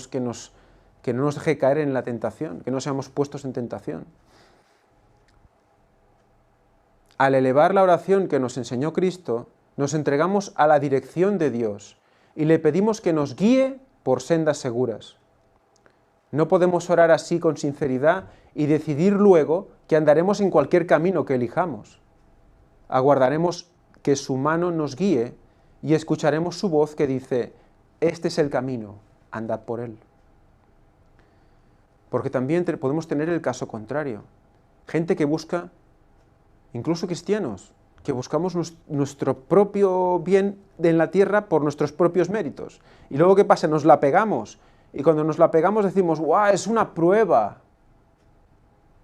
nos deje caer en la tentación, que no seamos puestos en tentación. Al elevar la oración que nos enseñó Cristo, nos entregamos a la dirección de Dios y le pedimos que nos guíe por sendas seguras. No podemos orar así con sinceridad y decidir luego que andaremos en cualquier camino que elijamos. Aguardaremos que su mano nos guíe y escucharemos su voz que dice, este es el camino, andad por él. Porque también podemos tener el caso contrario. Gente que busca, incluso cristianos, que buscamos nuestro propio bien en la tierra por nuestros propios méritos. Y luego, ¿qué pasa? Nos la pegamos. Y cuando nos la pegamos decimos, ¡guau! Es una prueba.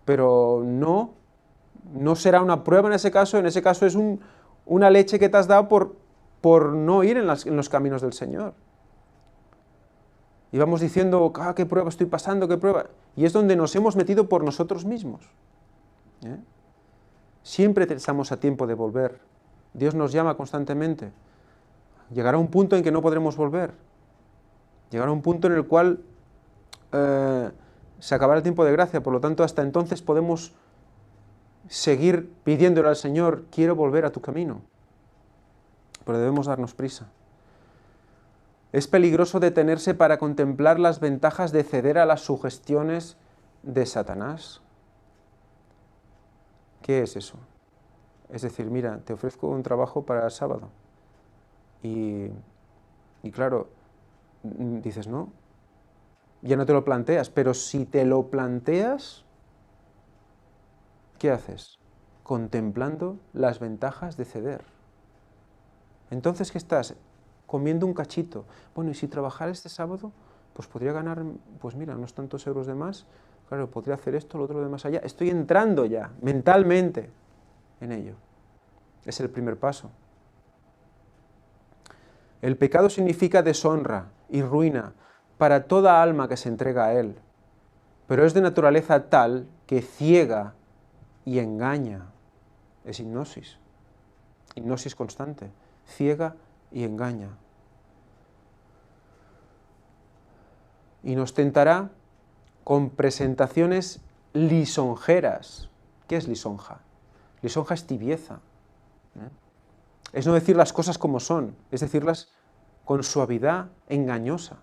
Pero no será una prueba en ese caso es una leche que te has dado por no ir en los caminos del Señor. Y vamos diciendo, qué prueba estoy pasando, qué prueba. Y es donde nos hemos metido por nosotros mismos. Siempre estamos a tiempo de volver. Dios nos llama constantemente. Llegará un punto en que no podremos volver. Llegará un punto en el cual se acabará el tiempo de gracia. Por lo tanto, hasta entonces podemos seguir pidiéndole al Señor, quiero volver a tu camino. Pero debemos darnos prisa. Es peligroso detenerse para contemplar las ventajas de ceder a las sugestiones de Satanás. ¿Qué es eso? Es decir, mira, te ofrezco un trabajo para el sábado. Y claro, dices, no, ya no te lo planteas, pero si te lo planteas, ¿qué haces? Contemplando las ventajas de ceder. Entonces, ¿qué estás? Comiendo un cachito. Bueno, y si trabajara este sábado, pues podría ganar, pues mira, unos tantos euros de más. Claro, podría hacer esto, lo otro de más allá. Estoy entrando ya, mentalmente, en ello. Es el primer paso. El pecado significa deshonra y ruina para toda alma que se entrega a él, pero es de naturaleza tal que ciega y engaña. Es hipnosis constante, ciega y engaña. y nos tentará con presentaciones lisonjeras. ¿Qué es lisonja? Lisonja es tibieza. Es no decir las cosas como son, es decirlas con suavidad engañosa.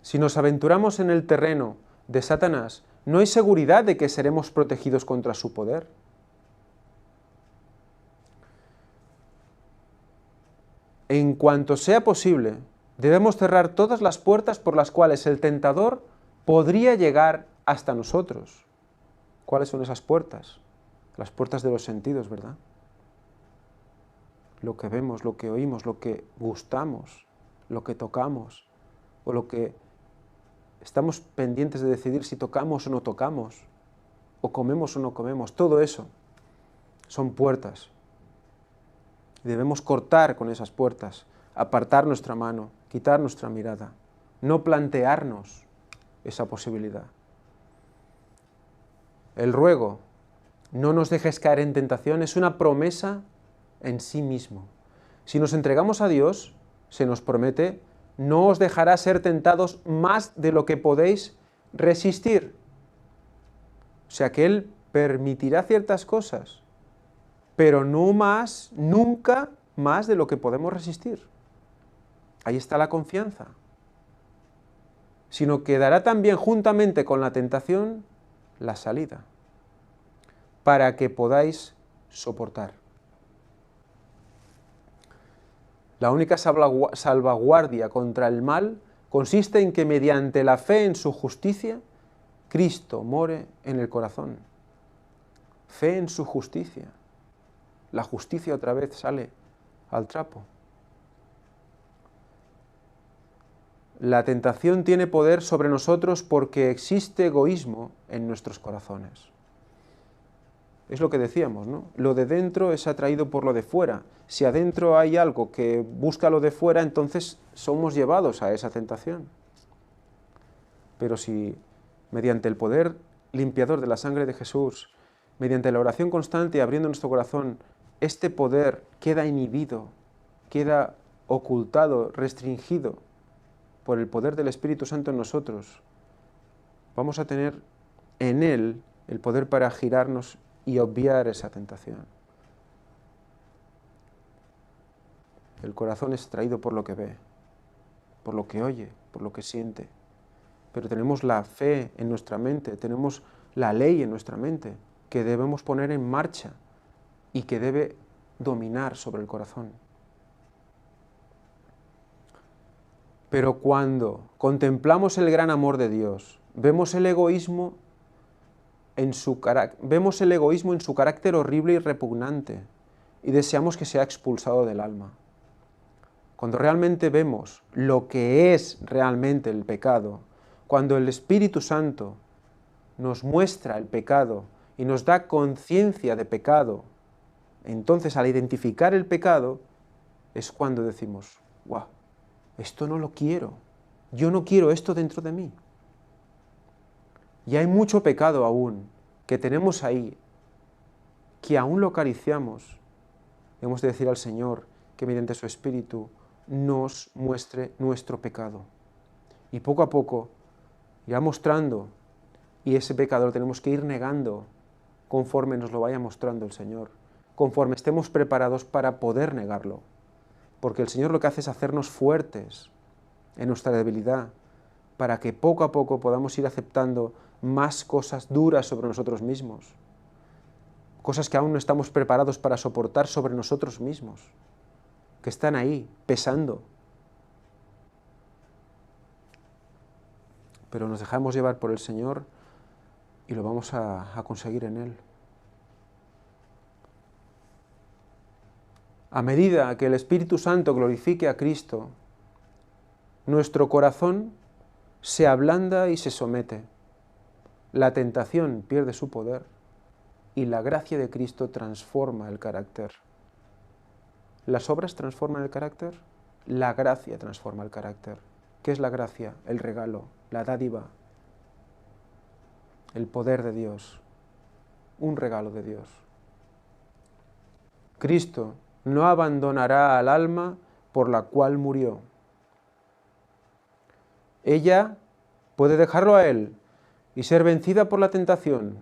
Si nos aventuramos en el terreno de Satanás, no hay seguridad de que seremos protegidos contra su poder. En cuanto sea posible, debemos cerrar todas las puertas por las cuales el tentador podría llegar hasta nosotros. ¿Cuáles son esas puertas? Las puertas de los sentidos, ¿verdad? Lo que vemos, lo que oímos, lo que gustamos, lo que tocamos, o lo que estamos pendientes de decidir si tocamos o no tocamos, o comemos o no comemos. Todo eso son puertas. Debemos cortar con esas puertas, apartar nuestra mano, quitar nuestra mirada, no plantearnos esa posibilidad. El ruego, no nos dejes caer en tentación, es una promesa en sí mismo. Si nos entregamos a Dios, se nos promete, no os dejará ser tentados más de lo que podéis resistir. O sea que Él permitirá ciertas cosas, pero no más, nunca más de lo que podemos resistir. Ahí está la confianza. Sino que dará también juntamente con la tentación la salida, para que podáis soportar. La única salvaguardia contra el mal consiste en que mediante la fe en su justicia, Cristo more en el corazón. Fe en su justicia. La justicia otra vez sale al trapo. La tentación tiene poder sobre nosotros porque existe egoísmo en nuestros corazones. Es lo que decíamos, ¿no? Lo de dentro es atraído por lo de fuera. Si adentro hay algo que busca lo de fuera, entonces somos llevados a esa tentación. Pero si mediante el poder limpiador de la sangre de Jesús, mediante la oración constante y abriendo nuestro corazón, este poder queda inhibido, queda ocultado, restringido por el poder del Espíritu Santo en nosotros, vamos a tener en Él el poder para girarnos y obviar esa tentación. El corazón es traído por lo que ve, por lo que oye, por lo que siente. Pero tenemos la fe en nuestra mente, tenemos la ley en nuestra mente, que debemos poner en marcha y que debe dominar sobre el corazón. Pero cuando contemplamos el gran amor de Dios, vemos el egoísmo en su carácter horrible y repugnante y deseamos que sea expulsado del alma. Cuando realmente vemos lo que es realmente el pecado, cuando el Espíritu Santo nos muestra el pecado y nos da conciencia de pecado, entonces al identificar el pecado es cuando decimos, ¡guau! Esto no lo quiero, yo no quiero esto dentro de mí. Y hay mucho pecado aún que tenemos ahí, que aún lo acariciamos. Hemos de decir al Señor que mediante su Espíritu nos muestre nuestro pecado. Y poco a poco irá mostrando, y ese pecado lo tenemos que ir negando conforme nos lo vaya mostrando el Señor, conforme estemos preparados para poder negarlo. Porque el Señor lo que hace es hacernos fuertes en nuestra debilidad, para que poco a poco podamos ir aceptando más cosas duras sobre nosotros mismos, cosas que aún no estamos preparados para soportar sobre nosotros mismos, que están ahí, pesando. Pero nos dejamos llevar por el Señor y lo vamos a conseguir en Él. A medida que el Espíritu Santo glorifique a Cristo, nuestro corazón se ablanda y se somete. La tentación pierde su poder y la gracia de Cristo transforma el carácter. ¿Las obras transforman el carácter? La gracia transforma el carácter. ¿Qué es la gracia? El regalo, la dádiva, el poder de Dios, un regalo de Dios. Cristo no abandonará al alma por la cual murió. Ella puede dejarlo a él y ser vencida por la tentación,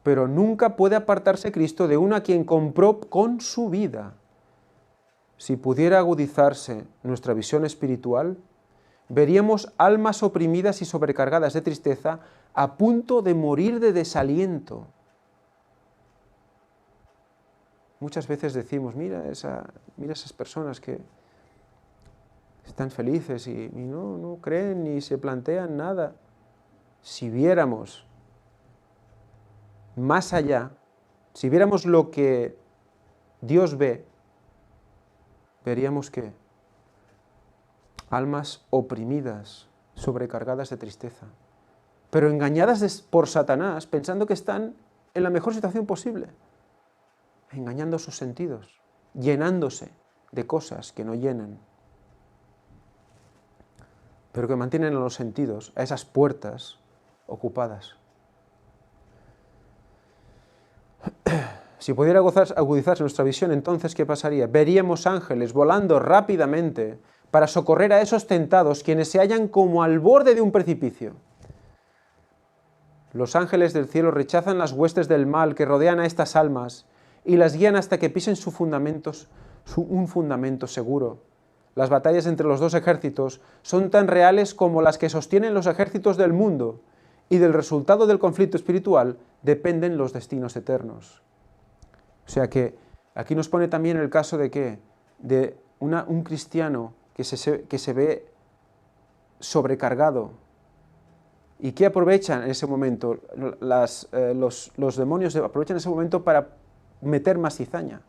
pero nunca puede apartarse Cristo de uno a quien compró con su vida. Si pudiera agudizarse nuestra visión espiritual, veríamos almas oprimidas y sobrecargadas de tristeza a punto de morir de desaliento. Muchas veces decimos, mira esas personas que están felices y no creen ni se plantean nada. Si viéramos más allá, si viéramos lo que Dios ve, veríamos que almas oprimidas, sobrecargadas de tristeza, pero engañadas por Satanás, pensando que están en la mejor situación posible, engañando sus sentidos, llenándose de cosas que no llenan, pero que mantienen a los sentidos, a esas puertas ocupadas. Si pudiera agudizarse nuestra visión, entonces, ¿qué pasaría? Veríamos ángeles volando rápidamente para socorrer a esos tentados, quienes se hallan como al borde de un precipicio. Los ángeles del cielo rechazan las huestes del mal que rodean a estas almas y las guían hasta que pisen un fundamento seguro. Las batallas entre los dos ejércitos son tan reales como las que sostienen los ejércitos del mundo, y del resultado del conflicto espiritual dependen los destinos eternos. O sea que aquí nos pone también el caso de que de un cristiano que se ve sobrecargado y que aprovechan en ese momento, los demonios aprovechan ese momento para meter más cizaña.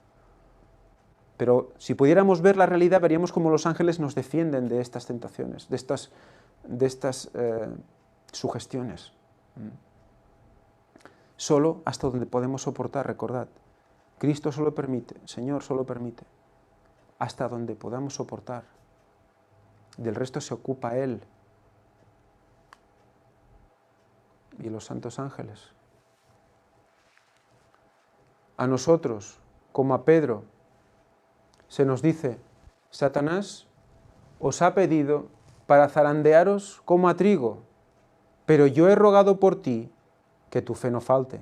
Pero si pudiéramos ver la realidad, veríamos cómo los ángeles nos defienden de estas tentaciones, de estas sugestiones. Solo hasta donde podemos soportar, recordad. Cristo solo permite, Señor solo permite, hasta donde podamos soportar. Del resto se ocupa Él y los santos ángeles. A nosotros, como a Pedro, se nos dice, Satanás os ha pedido para zarandearos como a trigo, pero yo he rogado por ti que tu fe no falte.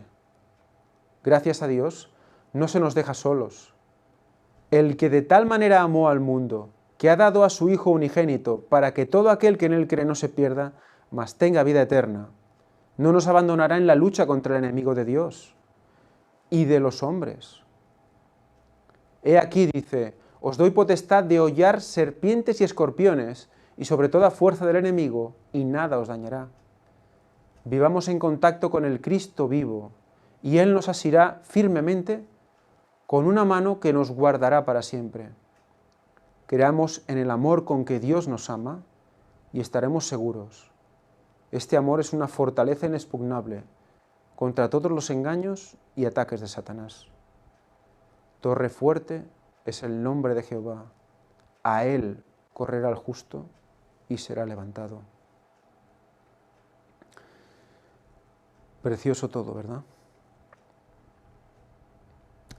Gracias a Dios, no se nos deja solos. El que de tal manera amó al mundo, que ha dado a su Hijo unigénito, para que todo aquel que en él cree no se pierda, mas tenga vida eterna, no nos abandonará en la lucha contra el enemigo de Dios y de los hombres. He aquí, dice, os doy potestad de hollar serpientes y escorpiones, y sobre toda fuerza del enemigo, y nada os dañará. Vivamos en contacto con el Cristo vivo, y Él nos asirá firmemente con una mano que nos guardará para siempre. Creamos en el amor con que Dios nos ama, y estaremos seguros. Este amor es una fortaleza inexpugnable contra todos los engaños y ataques de Satanás. Torre fuerte es el nombre de Jehová. A Él correrá el justo y será levantado. Precioso todo, ¿verdad?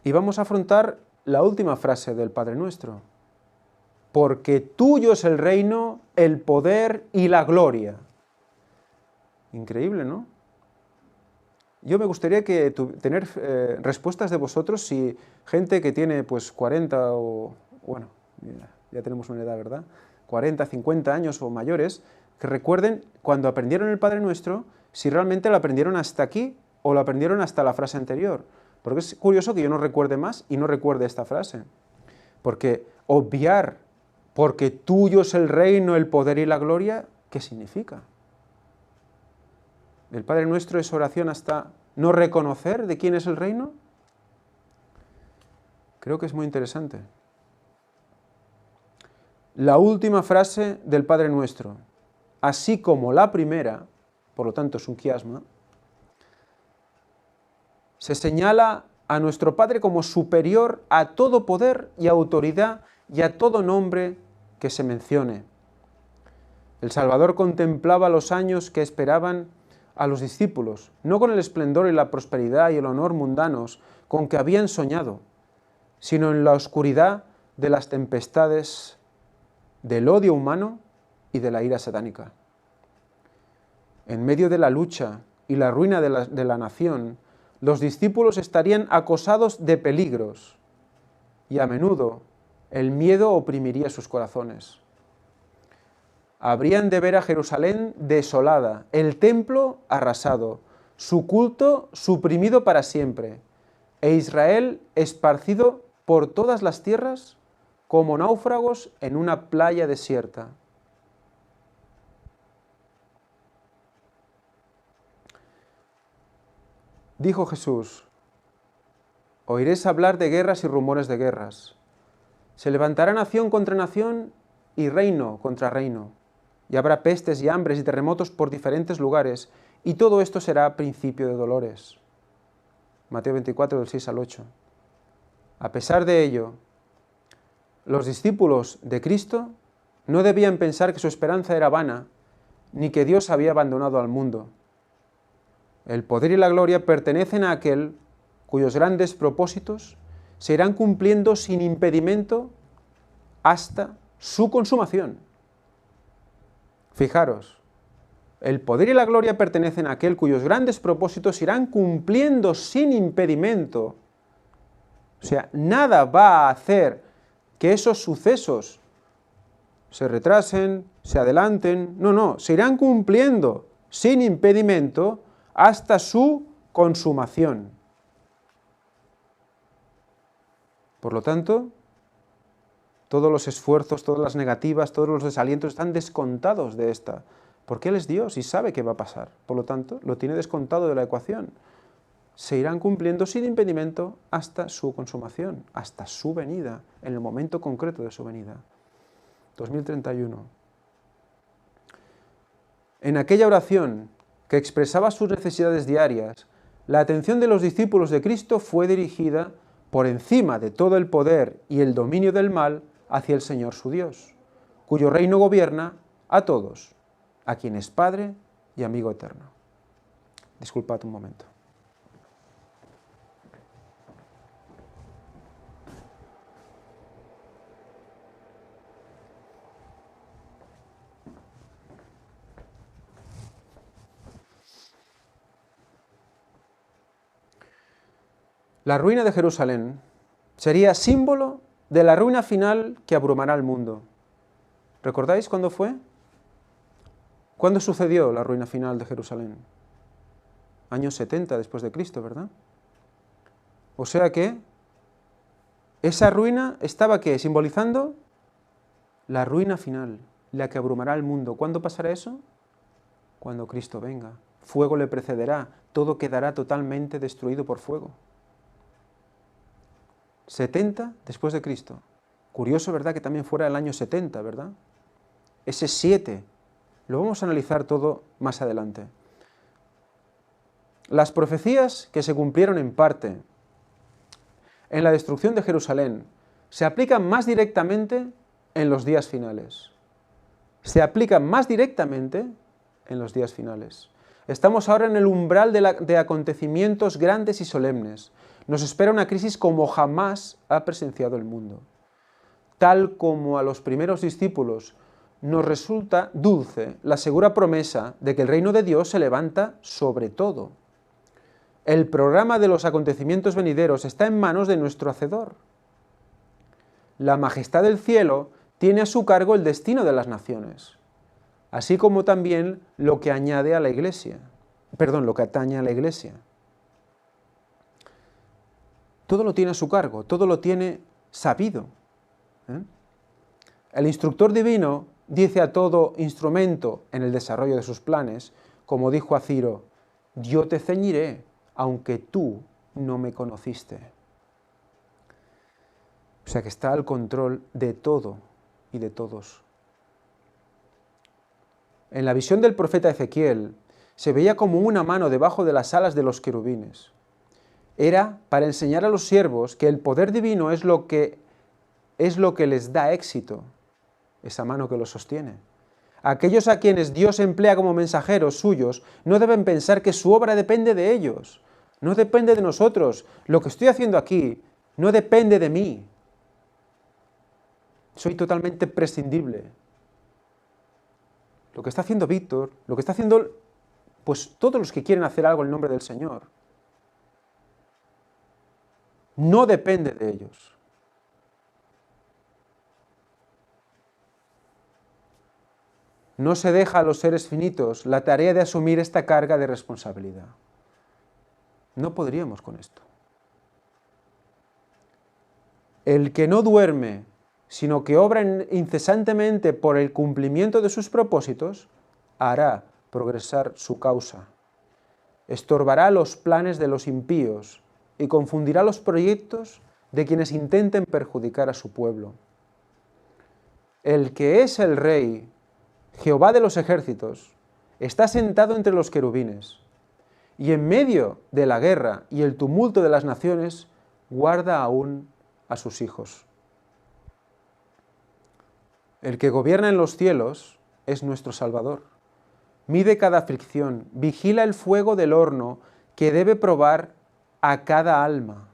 Y vamos a afrontar la última frase del Padre Nuestro. Porque tuyo es el reino, el poder y la gloria. Increíble, ¿no? Yo me gustaría tener respuestas de vosotros si gente que tiene pues 40 o, bueno, ya tenemos una edad, ¿verdad? 40, 50 años o mayores, que recuerden cuando aprendieron el Padre Nuestro, si realmente lo aprendieron hasta aquí o lo aprendieron hasta la frase anterior. Porque es curioso que yo no recuerde más y no recuerde esta frase. Porque obviar, porque tuyo es el reino, el poder y la gloria, ¿qué significa? ¿El Padre Nuestro es oración hasta no reconocer de quién es el reino? Creo que es muy interesante. La última frase del Padre Nuestro, así como la primera, por lo tanto es un quiasma, se señala a nuestro Padre como superior a todo poder y autoridad y a todo nombre que se mencione. El Salvador contemplaba los años que esperaban a los discípulos, no con el esplendor y la prosperidad y el honor mundanos con que habían soñado, sino en la oscuridad de las tempestades, del odio humano y de la ira satánica. En medio de la lucha y la ruina de la nación, los discípulos estarían acosados de peligros y a menudo el miedo oprimiría sus corazones. Habrían de ver a Jerusalén desolada, el templo arrasado, su culto suprimido para siempre, e Israel esparcido por todas las tierras como náufragos en una playa desierta. Dijo Jesús: oiréis hablar de guerras y rumores de guerras. Se levantará nación contra nación y reino contra reino, y habrá pestes y hambres y terremotos por diferentes lugares, y todo esto será principio de dolores. Mateo 24, del 6 al 8. A pesar de ello, los discípulos de Cristo no debían pensar que su esperanza era vana, ni que Dios había abandonado al mundo. El poder y la gloria pertenecen a aquel cuyos grandes propósitos se irán cumpliendo sin impedimento hasta su consumación. Fijaros, el poder y la gloria pertenecen a aquel cuyos grandes propósitos se irán cumpliendo sin impedimento. O sea, nada va a hacer que esos sucesos se retrasen, se adelanten. No, se irán cumpliendo sin impedimento hasta su consumación. Por lo tanto, todos los esfuerzos, todas las negativas, todos los desalientos están descontados de esta, porque Él es Dios y sabe qué va a pasar. Por lo tanto, lo tiene descontado de la ecuación. Se irán cumpliendo sin impedimento hasta su consumación, hasta su venida, en el momento concreto de su venida. 2031. En aquella oración que expresaba sus necesidades diarias, la atención de los discípulos de Cristo fue dirigida por encima de todo el poder y el dominio del mal hacia el Señor su Dios, cuyo reino gobierna a todos, a quien es Padre y amigo eterno. Disculpad un momento. La ruina de Jerusalén sería símbolo de la ruina final que abrumará al mundo. ¿Recordáis cuándo fue? ¿Cuándo sucedió la ruina final de Jerusalén? Años 70 después de Cristo, ¿verdad? O sea que esa ruina estaba ¿qué? Simbolizando la ruina final, la que abrumará al mundo. ¿Cuándo pasará eso? Cuando Cristo venga. Fuego le precederá, todo quedará totalmente destruido por fuego. 70 después de Cristo. Curioso, ¿verdad?, que también fuera el año 70, ¿verdad? Ese 7. Lo vamos a analizar todo más adelante. Las profecías que se cumplieron en parte en la destrucción de Jerusalén se aplican más directamente en los días finales. Se aplican más directamente en los días finales. Estamos ahora en el umbral de acontecimientos grandes y solemnes. Nos espera una crisis como jamás ha presenciado el mundo. Tal como a los primeros discípulos nos resulta dulce la segura promesa de que el reino de Dios se levanta sobre todo. El programa de los acontecimientos venideros está en manos de nuestro Hacedor. La majestad del cielo tiene a su cargo el destino de las naciones, así como también lo que añade a la Iglesia. Lo que atañe a la Iglesia. Todo lo tiene a su cargo, todo lo tiene sabido. El instructor divino dice a todo instrumento en el desarrollo de sus planes, como dijo a Ciro: yo te ceñiré, aunque tú no me conociste. O sea que está al control de todo y de todos. En la visión del profeta Ezequiel se veía como una mano debajo de las alas de los querubines. Era para enseñar a los siervos que el poder divino es lo que les da éxito, esa mano que los sostiene. Aquellos a quienes Dios emplea como mensajeros suyos no deben pensar que su obra depende de ellos, no depende de nosotros. Lo que estoy haciendo aquí no depende de mí. Soy totalmente prescindible. Lo que está haciendo Víctor, lo que está haciendo Pues todos los que quieren hacer algo en nombre del Señor, no depende de ellos. No se deja a los seres finitos la tarea de asumir esta carga de responsabilidad. No podríamos con esto. El que no duerme, sino que obra incesantemente por el cumplimiento de sus propósitos, hará progresar su causa, estorbará los planes de los impíos y confundirá los proyectos de quienes intenten perjudicar a su pueblo. El que es el Rey, Jehová de los ejércitos, está sentado entre los querubines, y en medio de la guerra y el tumulto de las naciones, guarda aún a sus hijos. El que gobierna en los cielos es nuestro Salvador. Mide cada aflicción, vigila el fuego del horno que debe probar a cada alma.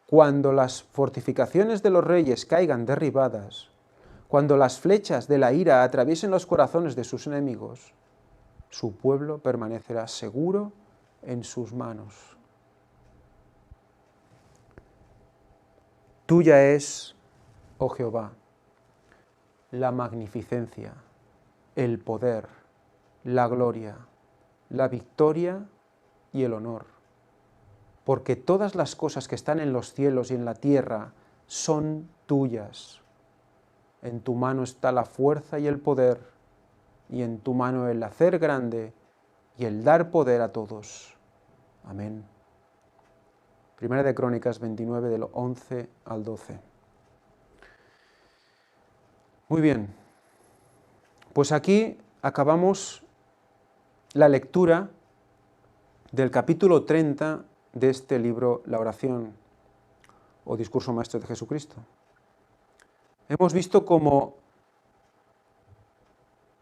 Cuando las fortificaciones de los reyes caigan derribadas, cuando las flechas de la ira atraviesen los corazones de sus enemigos, su pueblo permanecerá seguro en sus manos. Tuya es, oh Jehová, la magnificencia, el poder, la gloria, la victoria y el honor, porque todas las cosas que están en los cielos y en la tierra son tuyas. En tu mano está la fuerza y el poder, y en tu mano el hacer grande y el dar poder a todos. Amén. Primera de Crónicas 29, del 11 al 12. Muy bien, pues aquí acabamos la lectura del capítulo 30 de este libro, La oración o Discurso Maestro de Jesucristo. Hemos visto cómo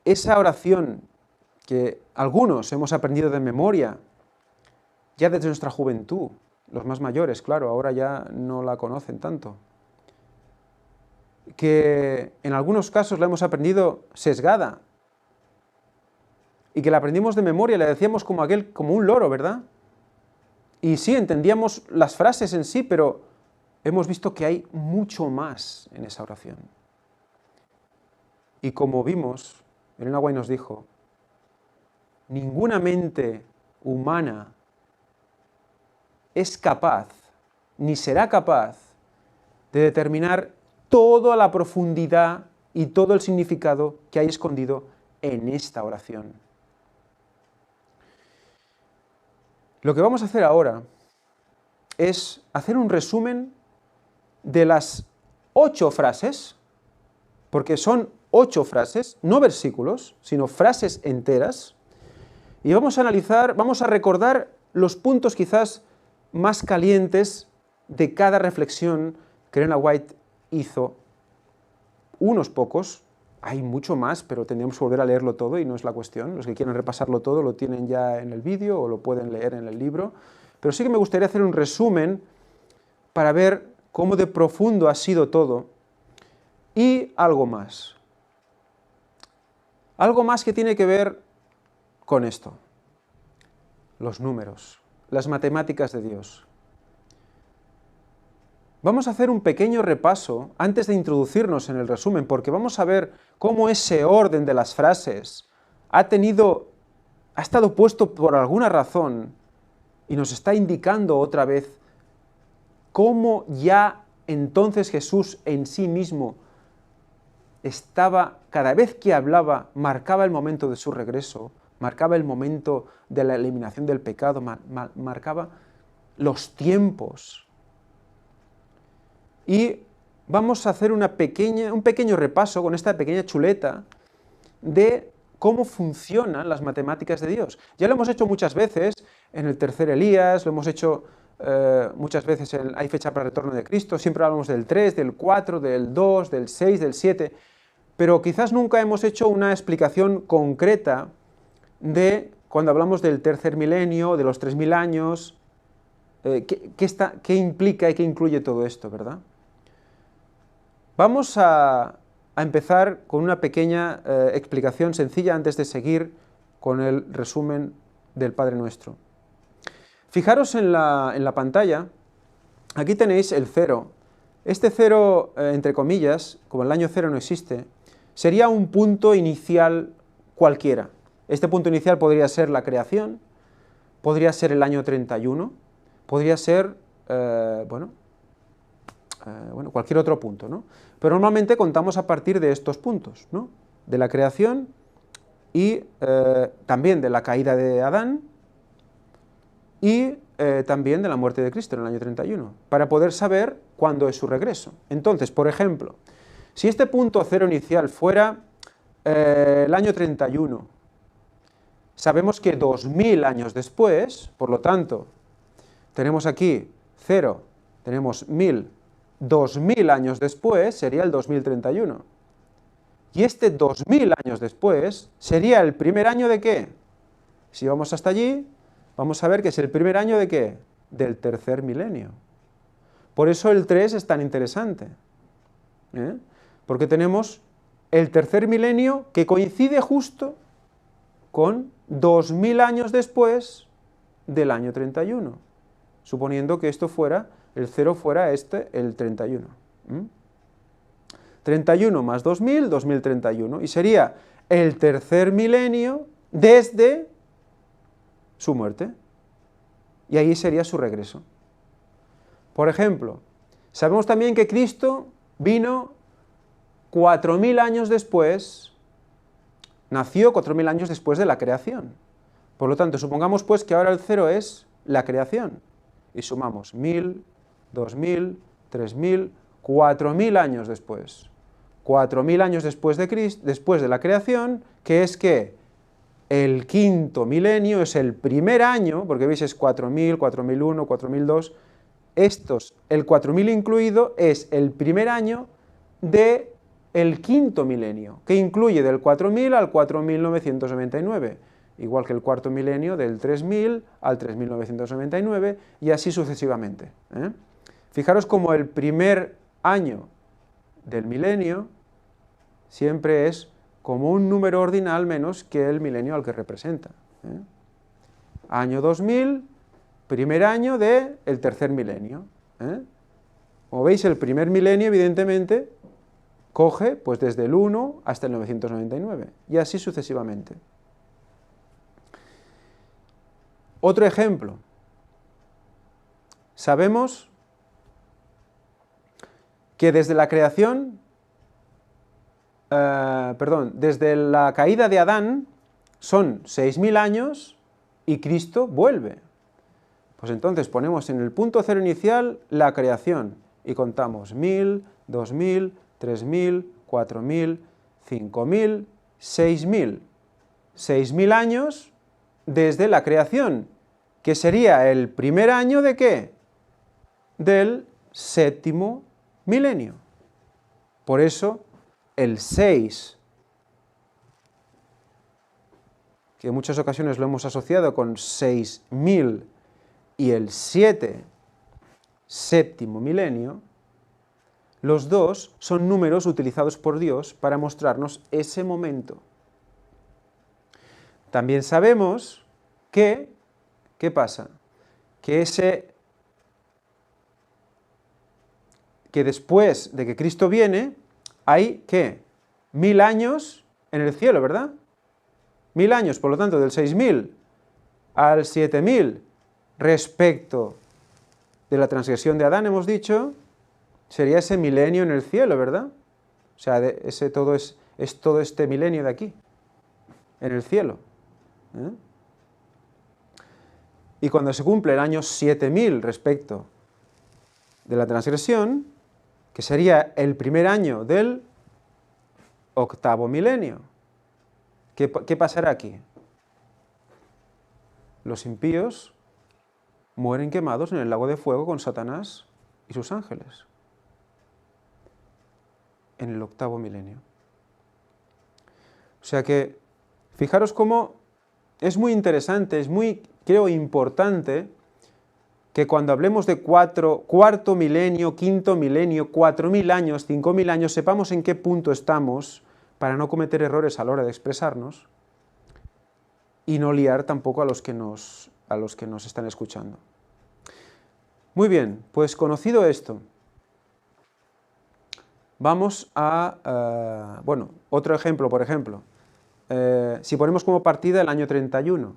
esa oración que algunos hemos aprendido de memoria ya desde nuestra juventud, los más mayores, claro, ahora ya no la conocen tanto, que en algunos casos la hemos aprendido sesgada y que la aprendimos de memoria, la decíamos como un loro, ¿verdad? Y sí, entendíamos las frases en sí, pero hemos visto que hay mucho más en esa oración. Y como vimos, Elena White nos dijo, ninguna mente humana es capaz, ni será capaz, de determinar toda la profundidad y todo el significado que hay escondido en esta oración. Lo que vamos a hacer ahora es hacer un resumen de las 8 frases, porque son 8 frases, no versículos, sino frases enteras, y vamos a analizar, vamos a recordar los puntos quizás más calientes de cada reflexión que Elena White hizo. Unos pocos, hay mucho más, pero tendríamos que volver a leerlo todo y no es la cuestión. Los que quieran repasarlo todo lo tienen ya en el vídeo o lo pueden leer en el libro. Pero sí que me gustaría hacer un resumen para ver cómo de profundo ha sido todo y algo más. Algo más que tiene que ver con esto. Los números, las matemáticas de Dios. Vamos a hacer un pequeño repaso antes de introducirnos en el resumen, porque vamos a ver cómo ese orden de las frases ha estado puesto por alguna razón y nos está indicando otra vez cómo ya entonces Jesús en sí mismo estaba, cada vez que hablaba, marcaba el momento de su regreso, marcaba el momento de la eliminación del pecado, marcaba los tiempos. Y vamos a hacer un pequeño repaso con esta pequeña chuleta de cómo funcionan las matemáticas de Dios. Ya lo hemos hecho muchas veces en el tercer Elías, lo hemos hecho muchas veces en Hay fecha para el retorno de Cristo, siempre hablamos del 3, del 4, del 2, del 6, del 7, pero quizás nunca hemos hecho una explicación concreta de cuando hablamos del tercer milenio, de los 3000 años, qué implica y qué incluye todo esto, ¿verdad? Vamos a empezar con una pequeña explicación sencilla antes de seguir con el resumen del Padre Nuestro. Fijaros en la pantalla, aquí tenéis el cero. Este cero, entre comillas, como el año cero no existe, sería un punto inicial cualquiera. Este punto inicial podría ser la creación, podría ser el año 31, podría ser, cualquier otro punto, ¿no? Pero normalmente contamos a partir de estos puntos, ¿no? De la creación y también de la caída de Adán y también de la muerte de Cristo en el año 31, para poder saber cuándo es su regreso. Entonces, por ejemplo, si este punto cero inicial fuera el año 31, sabemos que 2000 años después, por lo tanto, tenemos aquí 0, tenemos 1000, 2000 años después sería el 2031. Y este 2000 años después sería el primer año de ¿qué? Si vamos hasta allí, vamos a ver que es el primer año de ¿qué? Del tercer milenio. Por eso el 3 es tan interesante, porque tenemos el tercer milenio que coincide justo con 2000 años después del año 31, suponiendo que esto fuera, el 0 fuera el 31. 31 más 2000, 2031, y sería el tercer milenio desde su muerte, y ahí sería su regreso. Por ejemplo, sabemos también que Cristo vino 4000 años después, nació 4000 años después de la creación. Por lo tanto, supongamos pues que ahora el 0 es la creación, y sumamos 1000, 2000, 3000, 4000 años después. 4000 años después de Cristo, después de la creación, que es que el quinto milenio es el primer año, porque veis es 4000, 4001, 4002, el 4000 incluido es el primer año del quinto milenio, que incluye del 4000 al 4999, igual que el cuarto milenio del 3000 al 3999 y así sucesivamente. Fijaros como el primer año del milenio siempre es como un número ordinal menos que el milenio al que representa. Año 2000, primer año del tercer milenio. Como veis, el primer milenio, evidentemente, coge pues, desde el 1 hasta el 999, y así sucesivamente. Otro ejemplo. Sabemos que desde la creación, desde la caída de Adán, son 6000 años y Cristo vuelve. Pues entonces ponemos en el punto cero inicial la creación y contamos 1000, 2000, 3000, 4000, 5000, 6000. 6000 años desde la creación, que sería el primer año de ¿qué? Del séptimo milenio. Por eso el 6, que en muchas ocasiones lo hemos asociado con 6000, y el 7, séptimo milenio, los dos son números utilizados por Dios para mostrarnos ese momento. También sabemos que, ¿qué pasa? Que después de que Cristo viene, hay, ¿qué? 1000 años en el cielo, ¿verdad? 1000 años, por lo tanto, del 6000 al 7000, respecto de la transgresión de Adán, hemos dicho, sería ese milenio en el cielo, ¿verdad? O sea, todo es todo este milenio de aquí, en el cielo. Y cuando se cumple el año 7000 respecto de la transgresión, que sería el primer año del octavo milenio, ¿qué pasará aquí? Los impíos mueren quemados en el lago de fuego con Satanás y sus ángeles, en el octavo milenio. O sea que, fijaros cómo es muy interesante, es muy, creo, importante que cuando hablemos de cuarto milenio, quinto milenio, 4000 años, 5000 años, sepamos en qué punto estamos para no cometer errores a la hora de expresarnos. y no liar tampoco a los que nos están escuchando. Muy bien, pues conocido esto, vamos a, bueno, otro ejemplo, por ejemplo, si ponemos como partida el año 31,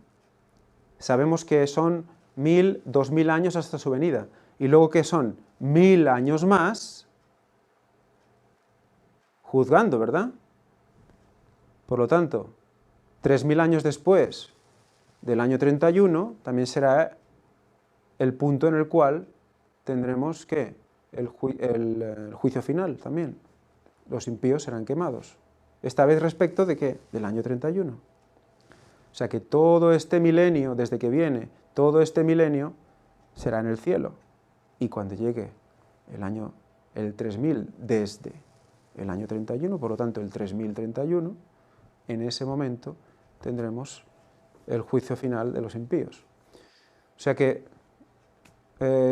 sabemos que son 1000, 2000 años hasta su venida, y luego que son 1000 años más, juzgando, ¿verdad? Por lo tanto, 3000 años después del año 31, también será el punto en el cual tendremos que el juicio final también. Los impíos serán quemados. Esta vez respecto de ¿qué? Del año 31. O sea que todo este milenio, desde que viene, todo este milenio será en el cielo. Y cuando llegue el 3000 desde el año 31, por lo tanto el 3031, en ese momento tendremos el juicio final de los impíos. O sea que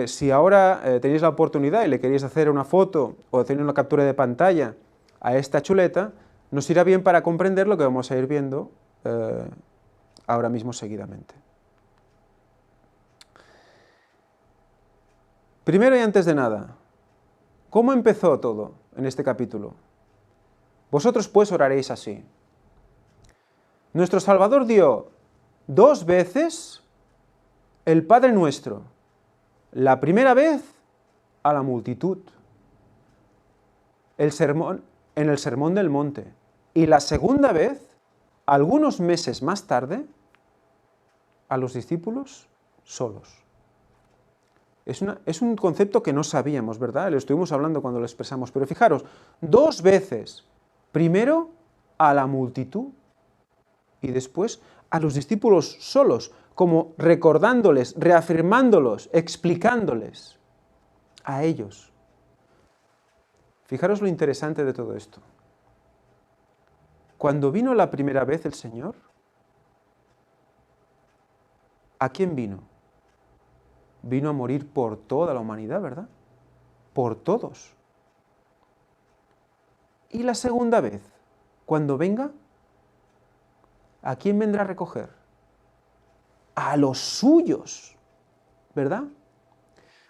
si ahora tenéis la oportunidad y le queréis hacer una foto o tener una captura de pantalla a esta chuleta, nos irá bien para comprender lo que vamos a ir viendo ahora mismo seguidamente. Primero y antes de nada, ¿cómo empezó todo en este capítulo? Vosotros pues oraréis así. Nuestro Salvador dio 2 veces el Padre Nuestro. La primera vez a la multitud, en el Sermón del Monte, y la segunda vez, algunos meses más tarde, a los discípulos solos. Es un concepto que no sabíamos, ¿verdad? Lo estuvimos hablando cuando lo expresamos, pero fijaros, 2 veces, primero a la multitud y después a los discípulos solos, como recordándoles, reafirmándolos, explicándoles a ellos. Fijaros lo interesante de todo esto. Cuando vino la primera vez el Señor, ¿a quién vino? Vino a morir por toda la humanidad, ¿verdad? Por todos. Y la segunda vez, cuando venga, ¿a quién vendrá a recoger? A los suyos, ¿verdad?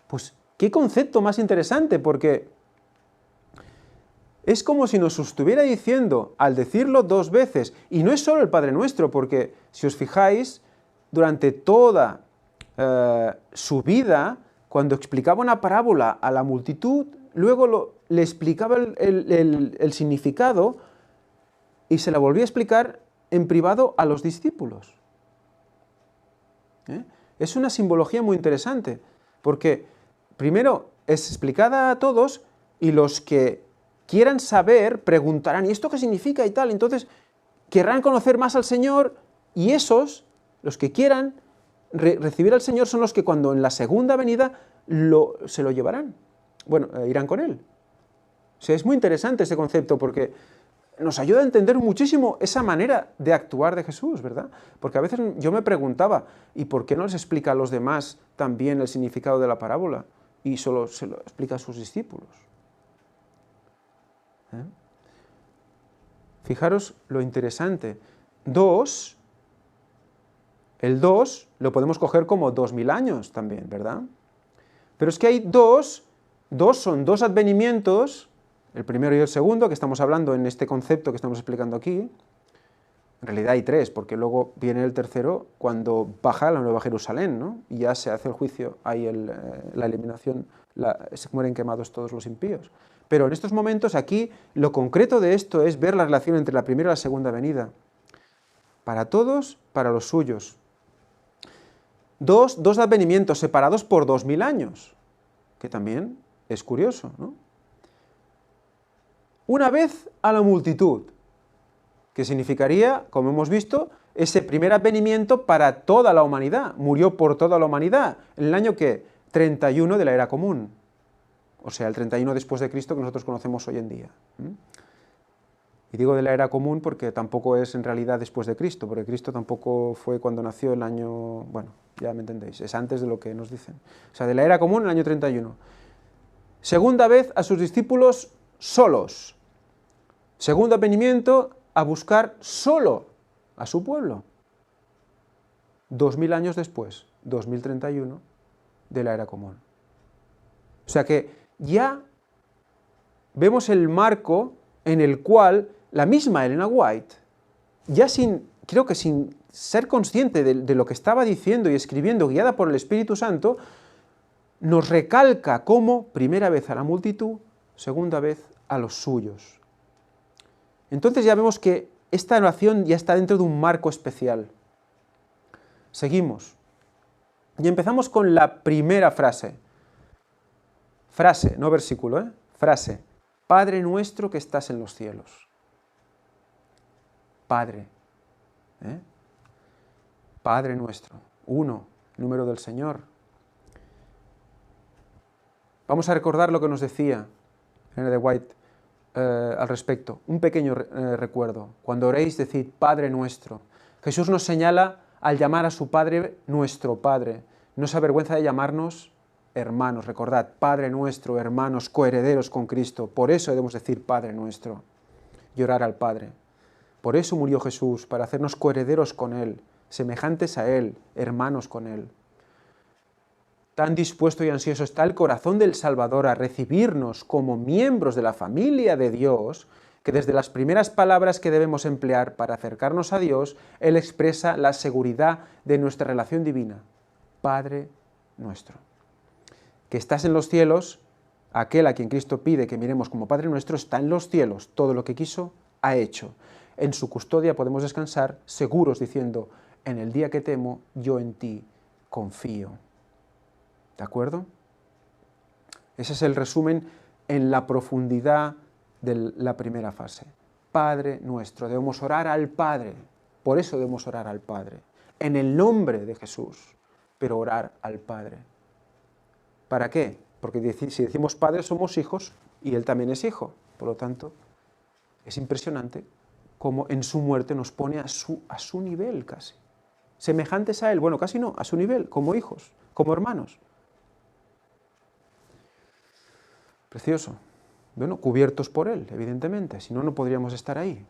Pues qué concepto más interesante, porque es como si nos estuviera diciendo, al decirlo 2 veces, y no es solo el Padre Nuestro, porque si os fijáis, durante toda su vida, cuando explicaba una parábola a la multitud, luego le explicaba el significado y se la volvía a explicar en privado a los discípulos. Es una simbología muy interesante, porque primero es explicada a todos y los que quieran saber preguntarán, ¿y esto qué significa y tal? Entonces querrán conocer más al Señor y esos, los que quieran recibir al Señor, son los que cuando en la segunda venida se lo llevarán. Bueno, irán con Él. O sea, es muy interesante ese concepto porque nos ayuda a entender muchísimo esa manera de actuar de Jesús, ¿verdad? Porque a veces yo me preguntaba, ¿y por qué no les explica a los demás también el significado de la parábola? Y solo se lo explica a sus discípulos. Fijaros lo interesante. El 2 lo podemos coger como 2000 años también, ¿verdad? Pero es que hay son 2 advenimientos, el primero y el segundo, que estamos hablando en este concepto que estamos explicando aquí. En realidad hay 3, porque luego viene el tercero cuando baja la Nueva Jerusalén, ¿no? Y ya se hace el juicio, hay la eliminación, se mueren quemados todos los impíos. Pero en estos momentos aquí, lo concreto de esto es ver la relación entre la primera y la segunda venida. Para todos, para los suyos. 2 advenimientos separados por 2000 años, que también es curioso, ¿no? Una vez a la multitud, que significaría, como hemos visto, ese primer advenimiento para toda la humanidad. Murió por toda la humanidad, en el año ¿qué? 31 de la era común. O sea, el 31 después de Cristo que nosotros conocemos hoy en día. Y digo de la era común porque tampoco es en realidad después de Cristo, porque Cristo tampoco fue cuando nació el año, bueno, ya me entendéis, es antes de lo que nos dicen. O sea, de la era común el año 31. Segunda vez a sus discípulos solos. Segundo advenimiento a buscar solo a su pueblo. 2000 años después, 2031, de la era común. O sea que ya vemos el marco en el cual la misma Elena White, ya creo que sin ser consciente de lo que estaba diciendo y escribiendo, guiada por el Espíritu Santo, nos recalca como primera vez a la multitud, segunda vez a los suyos. Entonces ya vemos que esta oración ya está dentro de un marco especial. Seguimos. Y empezamos con la primera frase. Frase, no versículo, ¿eh? Frase. Padre nuestro que estás en los cielos. Padre. ¿Eh? Padre nuestro. 1, número del Señor. Vamos a recordar lo que nos decía Elena de White al respecto. Un pequeño recuerdo. Cuando oréis, decid Padre nuestro. Jesús nos señala al llamar a su Padre nuestro Padre. No se avergüenza de llamarnos hermanos. Recordad, Padre nuestro, hermanos, coherederos con Cristo. Por eso debemos decir Padre nuestro y orar al Padre. Por eso murió Jesús, para hacernos coherederos con Él, semejantes a Él, hermanos con Él. Tan dispuesto y ansioso está el corazón del Salvador a recibirnos como miembros de la familia de Dios, que desde las primeras palabras que debemos emplear para acercarnos a Dios, Él expresa la seguridad de nuestra relación divina. Padre nuestro. Que estás en los cielos, aquel a quien Cristo pide que miremos como Padre nuestro, está en los cielos. Todo lo que quiso, ha hecho. En su custodia podemos descansar seguros diciendo, en el día que temo, yo en ti confío. ¿De acuerdo? Ese es el resumen en la profundidad de la primera fase. Padre nuestro, debemos orar al Padre. Por eso debemos orar al Padre. En el nombre de Jesús, pero orar al Padre. ¿Para qué? Porque si decimos Padre somos hijos y Él también es hijo. Por lo tanto, es impresionante cómo en su muerte nos pone a su nivel casi. Semejantes a Él, bueno, casi no, a su nivel, como hijos, como hermanos. Precioso. Bueno, cubiertos por Él, evidentemente, si no, no podríamos estar ahí.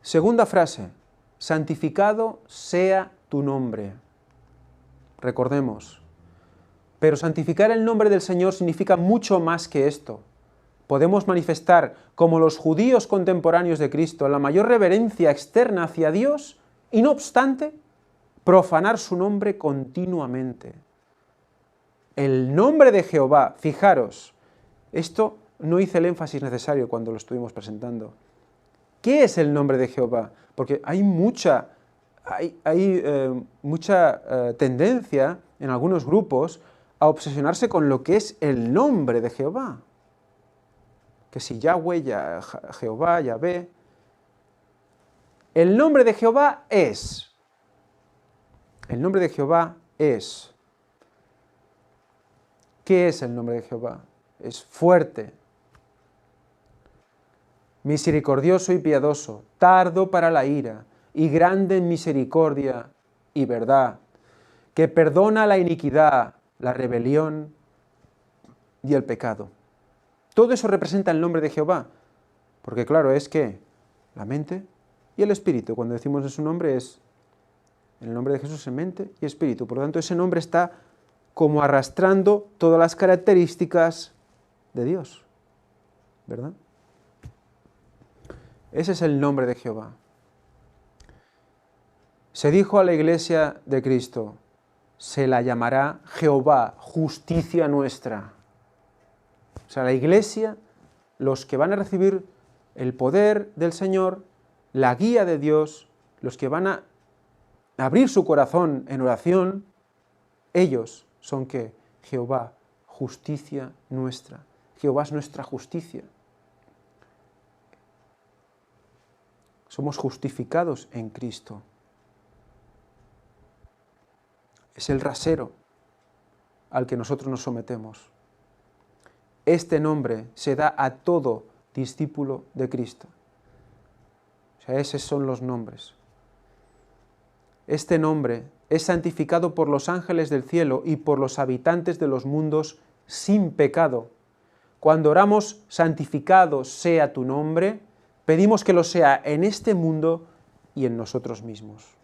Segunda frase, santificado sea tu nombre. Recordemos, pero santificar el nombre del Señor significa mucho más que esto. Podemos manifestar, como los judíos contemporáneos de Cristo, la mayor reverencia externa hacia Dios y, no obstante, profanar su nombre continuamente. El nombre de Jehová, fijaros, esto no hice el énfasis necesario cuando lo estuvimos presentando. ¿Qué es el nombre de Jehová? Porque hay mucha tendencia en algunos grupos a obsesionarse con lo que es el nombre de Jehová. Que si Yahweh, Jehová, Yahvé. El nombre de Jehová es. El nombre de Jehová es. ¿Qué es el nombre de Jehová? Es fuerte, misericordioso y piadoso, tardo para la ira y grande en misericordia y verdad, que perdona la iniquidad, la rebelión y el pecado. Todo eso representa el nombre de Jehová, porque claro, es que la mente y el espíritu, cuando decimos en su nombre, es el nombre de Jesús en mente y espíritu. Por lo tanto, ese nombre está como arrastrando todas las características de Dios, ¿verdad? Ese es el nombre de Jehová. Se dijo a la iglesia de Cristo, se la llamará Jehová, justicia nuestra. O sea, la iglesia, los que van a recibir el poder del Señor, la guía de Dios, los que van a abrir su corazón en oración, ellos son que Jehová, justicia nuestra. Jehová es nuestra justicia. Somos justificados en Cristo. Es el rasero al que nosotros nos sometemos. Este nombre se da a todo discípulo de Cristo. O sea, esos son los nombres. Este nombre es santificado por los ángeles del cielo y por los habitantes de los mundos sin pecado. Cuando oramos, santificado sea tu nombre, pedimos que lo sea en este mundo y en nosotros mismos.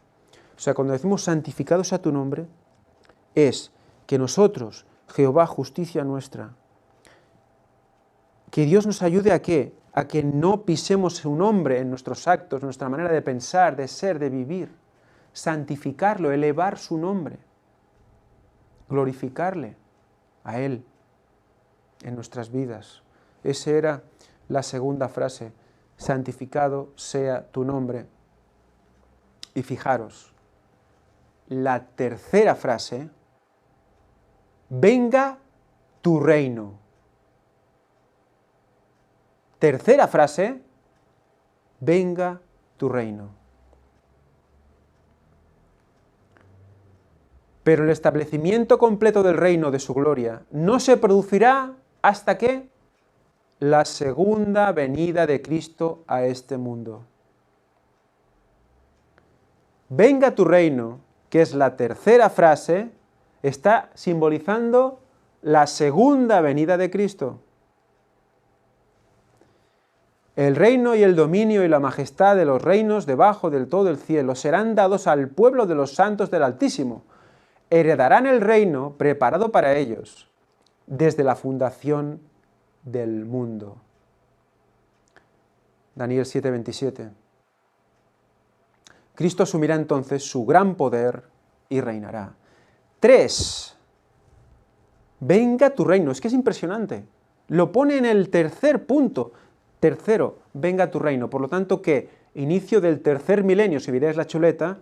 O sea, cuando decimos santificado sea tu nombre, es que nosotros, Jehová, justicia nuestra, que Dios nos ayude ¿a qué? A que no pisemos su nombre en nuestros actos, en nuestra manera de pensar, de ser, de vivir. Santificarlo, elevar su nombre, glorificarle a Él en nuestras vidas. Esa era la segunda frase, santificado sea tu nombre. Y fijaros, la tercera frase, venga tu reino. Tercera frase, venga tu reino. Pero el establecimiento completo del reino de su gloria no se producirá hasta que la segunda venida de Cristo a este mundo. Venga tu reino, que es la tercera frase, está simbolizando la segunda venida de Cristo. El reino y el dominio y la majestad de los reinos debajo del todo el cielo serán dados al pueblo de los santos del Altísimo. Heredarán el reino preparado para ellos desde la fundación del mundo. Daniel 7:27. Cristo asumirá entonces su gran poder y reinará. 3. Venga tu reino. Es que es impresionante. Lo pone en el tercer punto. Tercero, venga tu reino. Por lo tanto, que inicio del tercer milenio, si miráis la chuleta,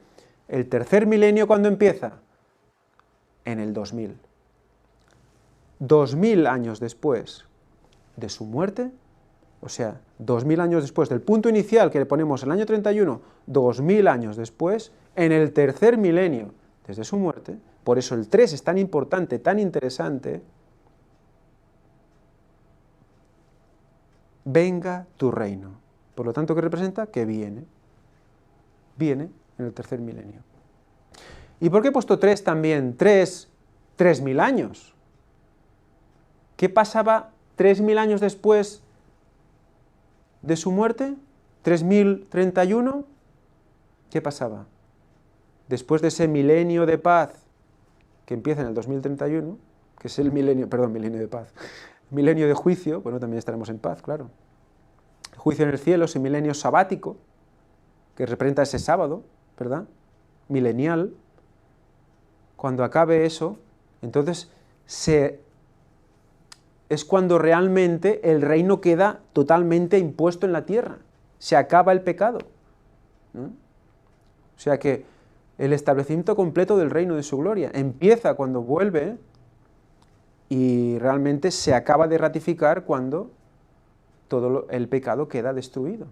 el tercer milenio, ¿cuándo empieza? En el 2000. 2000 años después de su muerte, o sea, 2000 años después del punto inicial que le ponemos el año 31, 2000 años después, en el tercer milenio desde su muerte, por eso el 3 es tan importante, tan interesante, venga tu reino. Por lo tanto, ¿qué representa? Que viene. Viene en el tercer milenio. ¿Y por qué he puesto 3 también? 3000 años. ¿Qué pasaba 3000 años después de su muerte? 3031. ¿Qué pasaba? Después de ese milenio de paz que empieza en el 2031, que es el milenio de paz, milenio de juicio, bueno, también estaremos en paz, claro. Juicio en el cielo, ese milenio sabático, que representa ese sábado, ¿verdad? Milenial. Cuando acabe eso, entonces es cuando realmente el reino queda totalmente impuesto en la tierra. Se acaba el pecado, ¿no? O sea que el establecimiento completo del reino de su gloria empieza cuando vuelve y realmente se acaba de ratificar cuando todo el pecado queda destruido.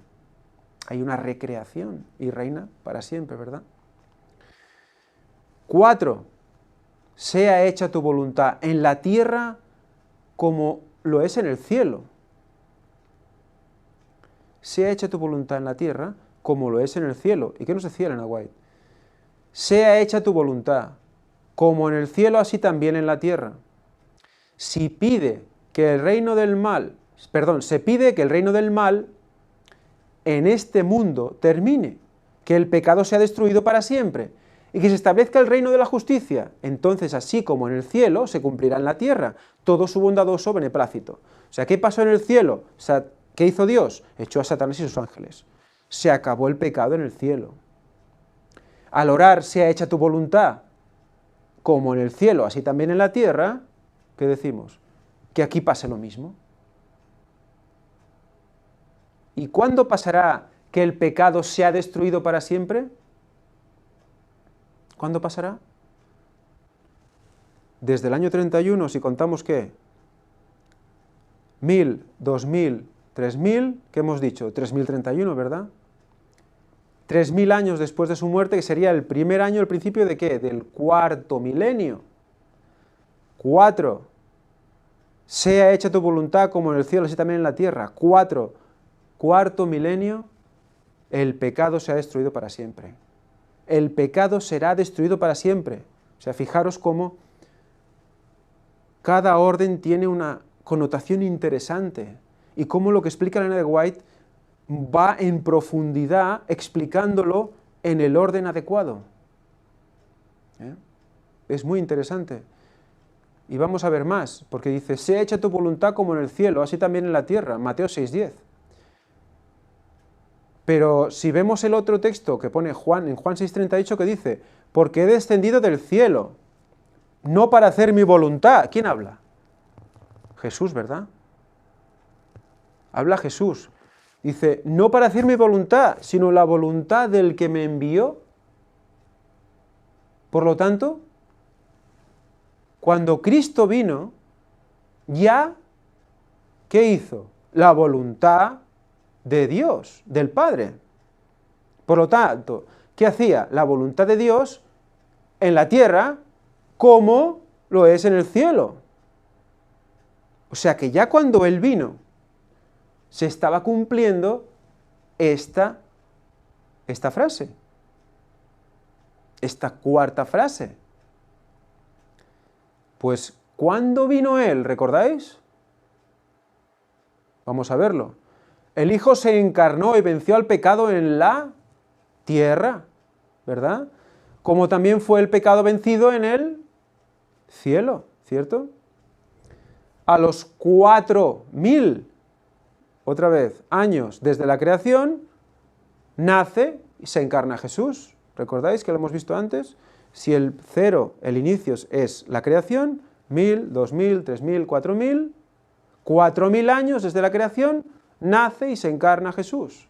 Hay una recreación y reina para siempre, ¿verdad? 4. Sea hecha tu voluntad en la tierra como lo es en el cielo. Sea hecha tu voluntad en la tierra como lo es en el cielo. ¿Y qué nos decía Elena White? Sea hecha tu voluntad, como en el cielo, así también en la tierra. Si pide que el reino del mal, se pide que el reino del mal en este mundo termine, que el pecado sea destruido para siempre y que se establezca el reino de la justicia. Entonces, así como en el cielo, se cumplirá en la tierra todo su bondadoso beneplácito. O sea, ¿qué pasó en el cielo? ¿Qué hizo Dios? Echó a Satanás y sus ángeles. Se acabó el pecado en el cielo. Al orar, sea hecha tu voluntad, como en el cielo, así también en la tierra, ¿qué decimos? Que aquí pase lo mismo. ¿Y cuándo pasará que el pecado sea destruido para siempre? ¿Cuándo pasará? Desde el año 31, si contamos ¿qué? 1000, 2000, 3000, ¿qué hemos dicho? 3031, ¿verdad? 3000 años después de su muerte, que sería el primer año, el principio de ¿qué? Del cuarto milenio. 4. Sea hecha tu voluntad como en el cielo, así también en la tierra. 4. Cuarto milenio, el pecado se ha destruido para siempre. El pecado será destruido para siempre. O sea, fijaros cómo cada orden tiene una connotación interesante y cómo lo que explica Elena White va en profundidad explicándolo en el orden adecuado. Es muy interesante. Y vamos a ver más, porque dice, sea hecha tu voluntad como en el cielo, así también en la tierra, Mateo 6:10. Pero si vemos el otro texto que pone Juan, en Juan 6:38, que dice, porque he descendido del cielo, no para hacer mi voluntad. ¿Quién habla? Jesús, ¿verdad? Habla Jesús. Dice, no para hacer mi voluntad, sino la voluntad del que me envió. Por lo tanto, cuando Cristo vino, ya, ¿qué hizo? La voluntad de Dios, del Padre. Por lo tanto, ¿qué hacía? La voluntad de Dios en la tierra como lo es en el cielo. O sea que ya cuando Él vino, se estaba cumpliendo esta frase, esta cuarta frase. Pues, ¿cuándo vino Él? ¿Recordáis? Vamos a verlo. El Hijo se encarnó y venció al pecado en la tierra, ¿verdad? Como también fue el pecado vencido en el cielo, ¿cierto? A los 4000, otra vez, años desde la creación, nace y se encarna Jesús. ¿Recordáis que lo hemos visto antes? Si el cero, el inicio es la creación, 1000, 2000, 3000, 4000, 4000 años desde la creación, nace y se encarna Jesús.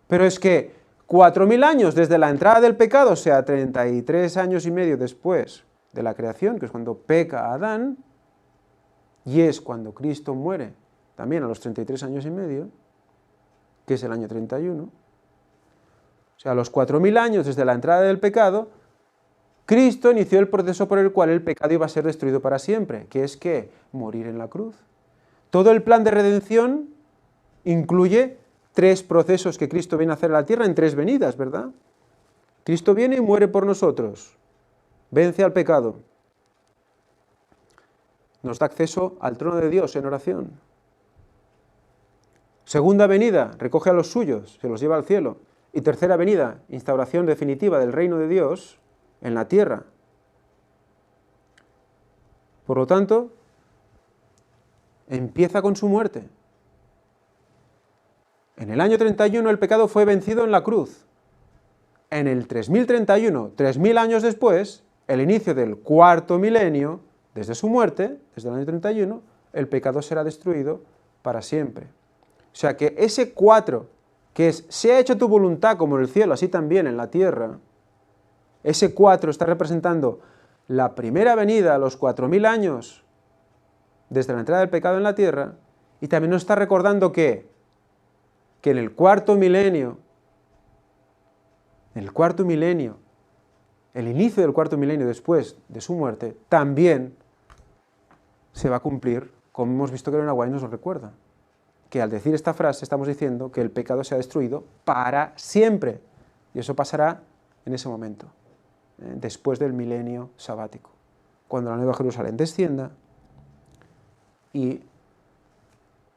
Pero es que 4000 años desde la entrada del pecado, o sea, 33 años y medio después de la creación, que es cuando peca Adán, y es cuando Cristo muere, también a los 33 años y medio, que es el año 31, o sea, a los 4000 años desde la entrada del pecado, Cristo inició el proceso por el cual el pecado iba a ser destruido para siempre, que es que morir en la cruz. Todo el plan de redención incluye 3 procesos que Cristo viene a hacer a la tierra en 3 venidas, ¿verdad? Cristo viene y muere por nosotros, vence al pecado, nos da acceso al trono de Dios en oración. Segunda venida, recoge a los suyos, se los lleva al cielo. Y tercera venida, instauración definitiva del reino de Dios en la tierra. Por lo tanto, empieza con su muerte. En el año 31 el pecado fue vencido en la cruz. En el 3031, 3000 años después, el inicio del cuarto milenio, desde su muerte, desde el año 31, el pecado será destruido para siempre. O sea que ese 4, que es, sea hecho tu voluntad como en el cielo, así también en la tierra, ese 4 está representando la primera venida a los 4000 años desde la entrada del pecado en la tierra, y también nos está recordando que en el cuarto milenio, el inicio del cuarto milenio después de su muerte, también se va a cumplir, como hemos visto que Ellen White nos lo recuerda, que al decir esta frase estamos diciendo que el pecado se ha destruido para siempre, y eso pasará en ese momento, después del milenio sabático, cuando la Nueva Jerusalén descienda y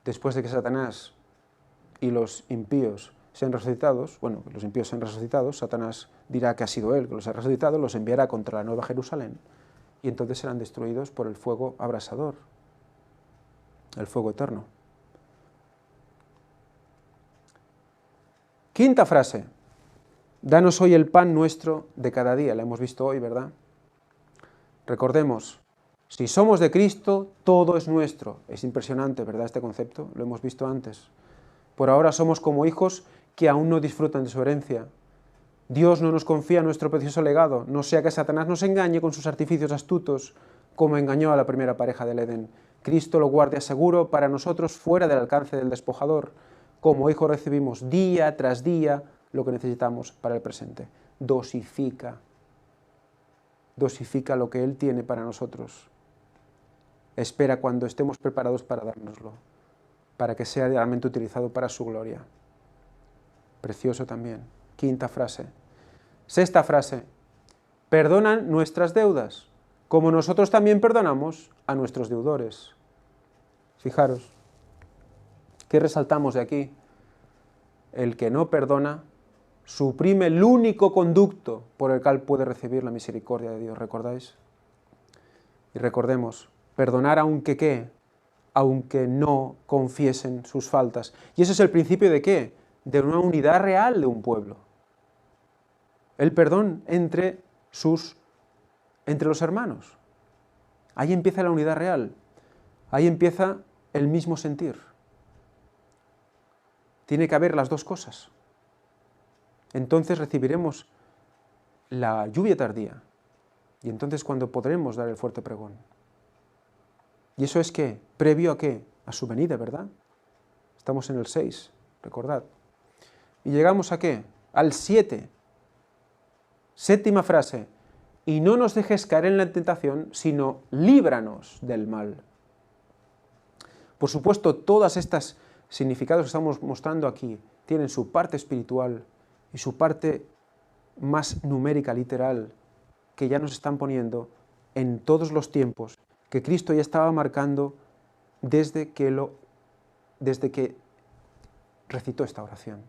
después de que Satanás y los impíos sean resucitados, bueno, los impíos sean resucitados, Satanás dirá que ha sido él que los ha resucitado, los enviará contra la Nueva Jerusalén y entonces serán destruidos por el fuego abrasador, el fuego eterno. Quinta frase, danos hoy el pan nuestro de cada día, la hemos visto hoy, ¿verdad? Recordemos, si somos de Cristo, todo es nuestro. Es impresionante, ¿verdad?, este concepto, lo hemos visto antes. Por ahora somos como hijos que aún no disfrutan de su herencia. Dios no nos confía nuestro precioso legado, no sea que Satanás nos engañe con sus artificios astutos, como engañó a la primera pareja del Edén. Cristo lo guarde seguro para nosotros fuera del alcance del despojador. Como hijos recibimos día tras día lo que necesitamos para el presente. Dosifica lo que Él tiene para nosotros. Espera cuando estemos preparados para dárnoslo, para que sea realmente utilizado para su gloria. Precioso también. Quinta frase. Sexta frase. Perdonan nuestras deudas, como nosotros también perdonamos a nuestros deudores. Fijaros, ¿qué resaltamos de aquí? El que no perdona suprime el único conducto por el cual puede recibir la misericordia de Dios, ¿recordáis? Y recordemos, perdonar aunque qué, aunque no confiesen sus faltas. Y eso es el principio de qué? De una unidad real de un pueblo. El perdón entre los hermanos. Ahí empieza la unidad real. Ahí empieza el mismo sentir. Tiene que haber las dos cosas. Entonces recibiremos la lluvia tardía. Y entonces cuando podremos dar el fuerte pregón. ¿Y eso es qué? ¿Previo a qué? A su venida, ¿verdad? Estamos en el 6, recordad. ¿Y llegamos a qué? Al 7. Séptima frase. Y no nos dejes caer en la tentación, sino líbranos del mal. Por supuesto, todas estas significados que estamos mostrando aquí tienen su parte espiritual y su parte más numérica, literal, que ya nos están poniendo en todos los tiempos, que Cristo ya estaba marcando desde que recitó esta oración.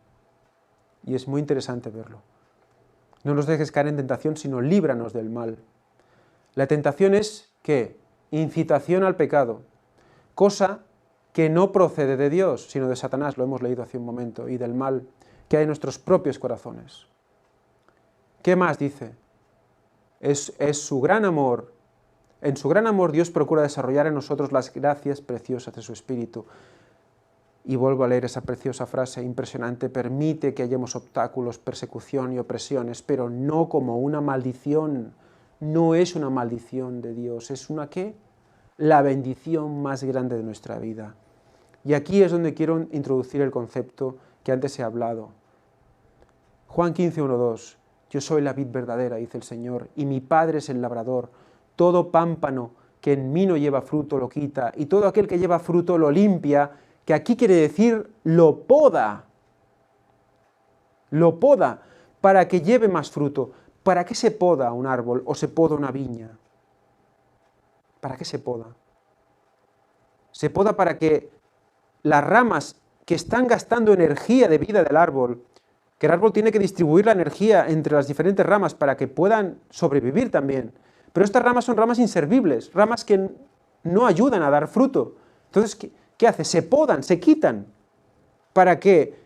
Y es muy interesante verlo. No nos dejes caer en tentación, sino líbranos del mal. La tentación es, ¿qué? Incitación al pecado, cosa que no procede de Dios, sino de Satanás, lo hemos leído hace un momento, y del mal que hay en nuestros propios corazones. ¿Qué más dice? Es su gran amor. En su gran amor Dios procura desarrollar en nosotros las gracias preciosas de su Espíritu. Y vuelvo a leer esa preciosa frase impresionante: permite que hallemos obstáculos, persecución y opresiones, pero no como una maldición. No es una maldición de Dios, es una ¿qué? La bendición más grande de nuestra vida. Y aquí es donde quiero introducir el concepto que antes he hablado. Juan 15, 1, 2. Yo soy la vid verdadera, dice el Señor, y mi Padre es el labrador. Todo pámpano que en mí no lleva fruto lo quita, y todo aquel que lleva fruto lo limpia, que aquí quiere decir lo poda. Lo poda para que lleve más fruto. ¿Para qué se poda un árbol o se poda una viña? ¿Para qué se poda? Se poda para que las ramas que están gastando energía de vida del árbol, que el árbol tiene que distribuir la energía entre las diferentes ramas para que puedan sobrevivir también. Pero estas ramas son ramas inservibles, ramas que no ayudan a dar fruto. Entonces, ¿qué hace? Se podan, se quitan, para que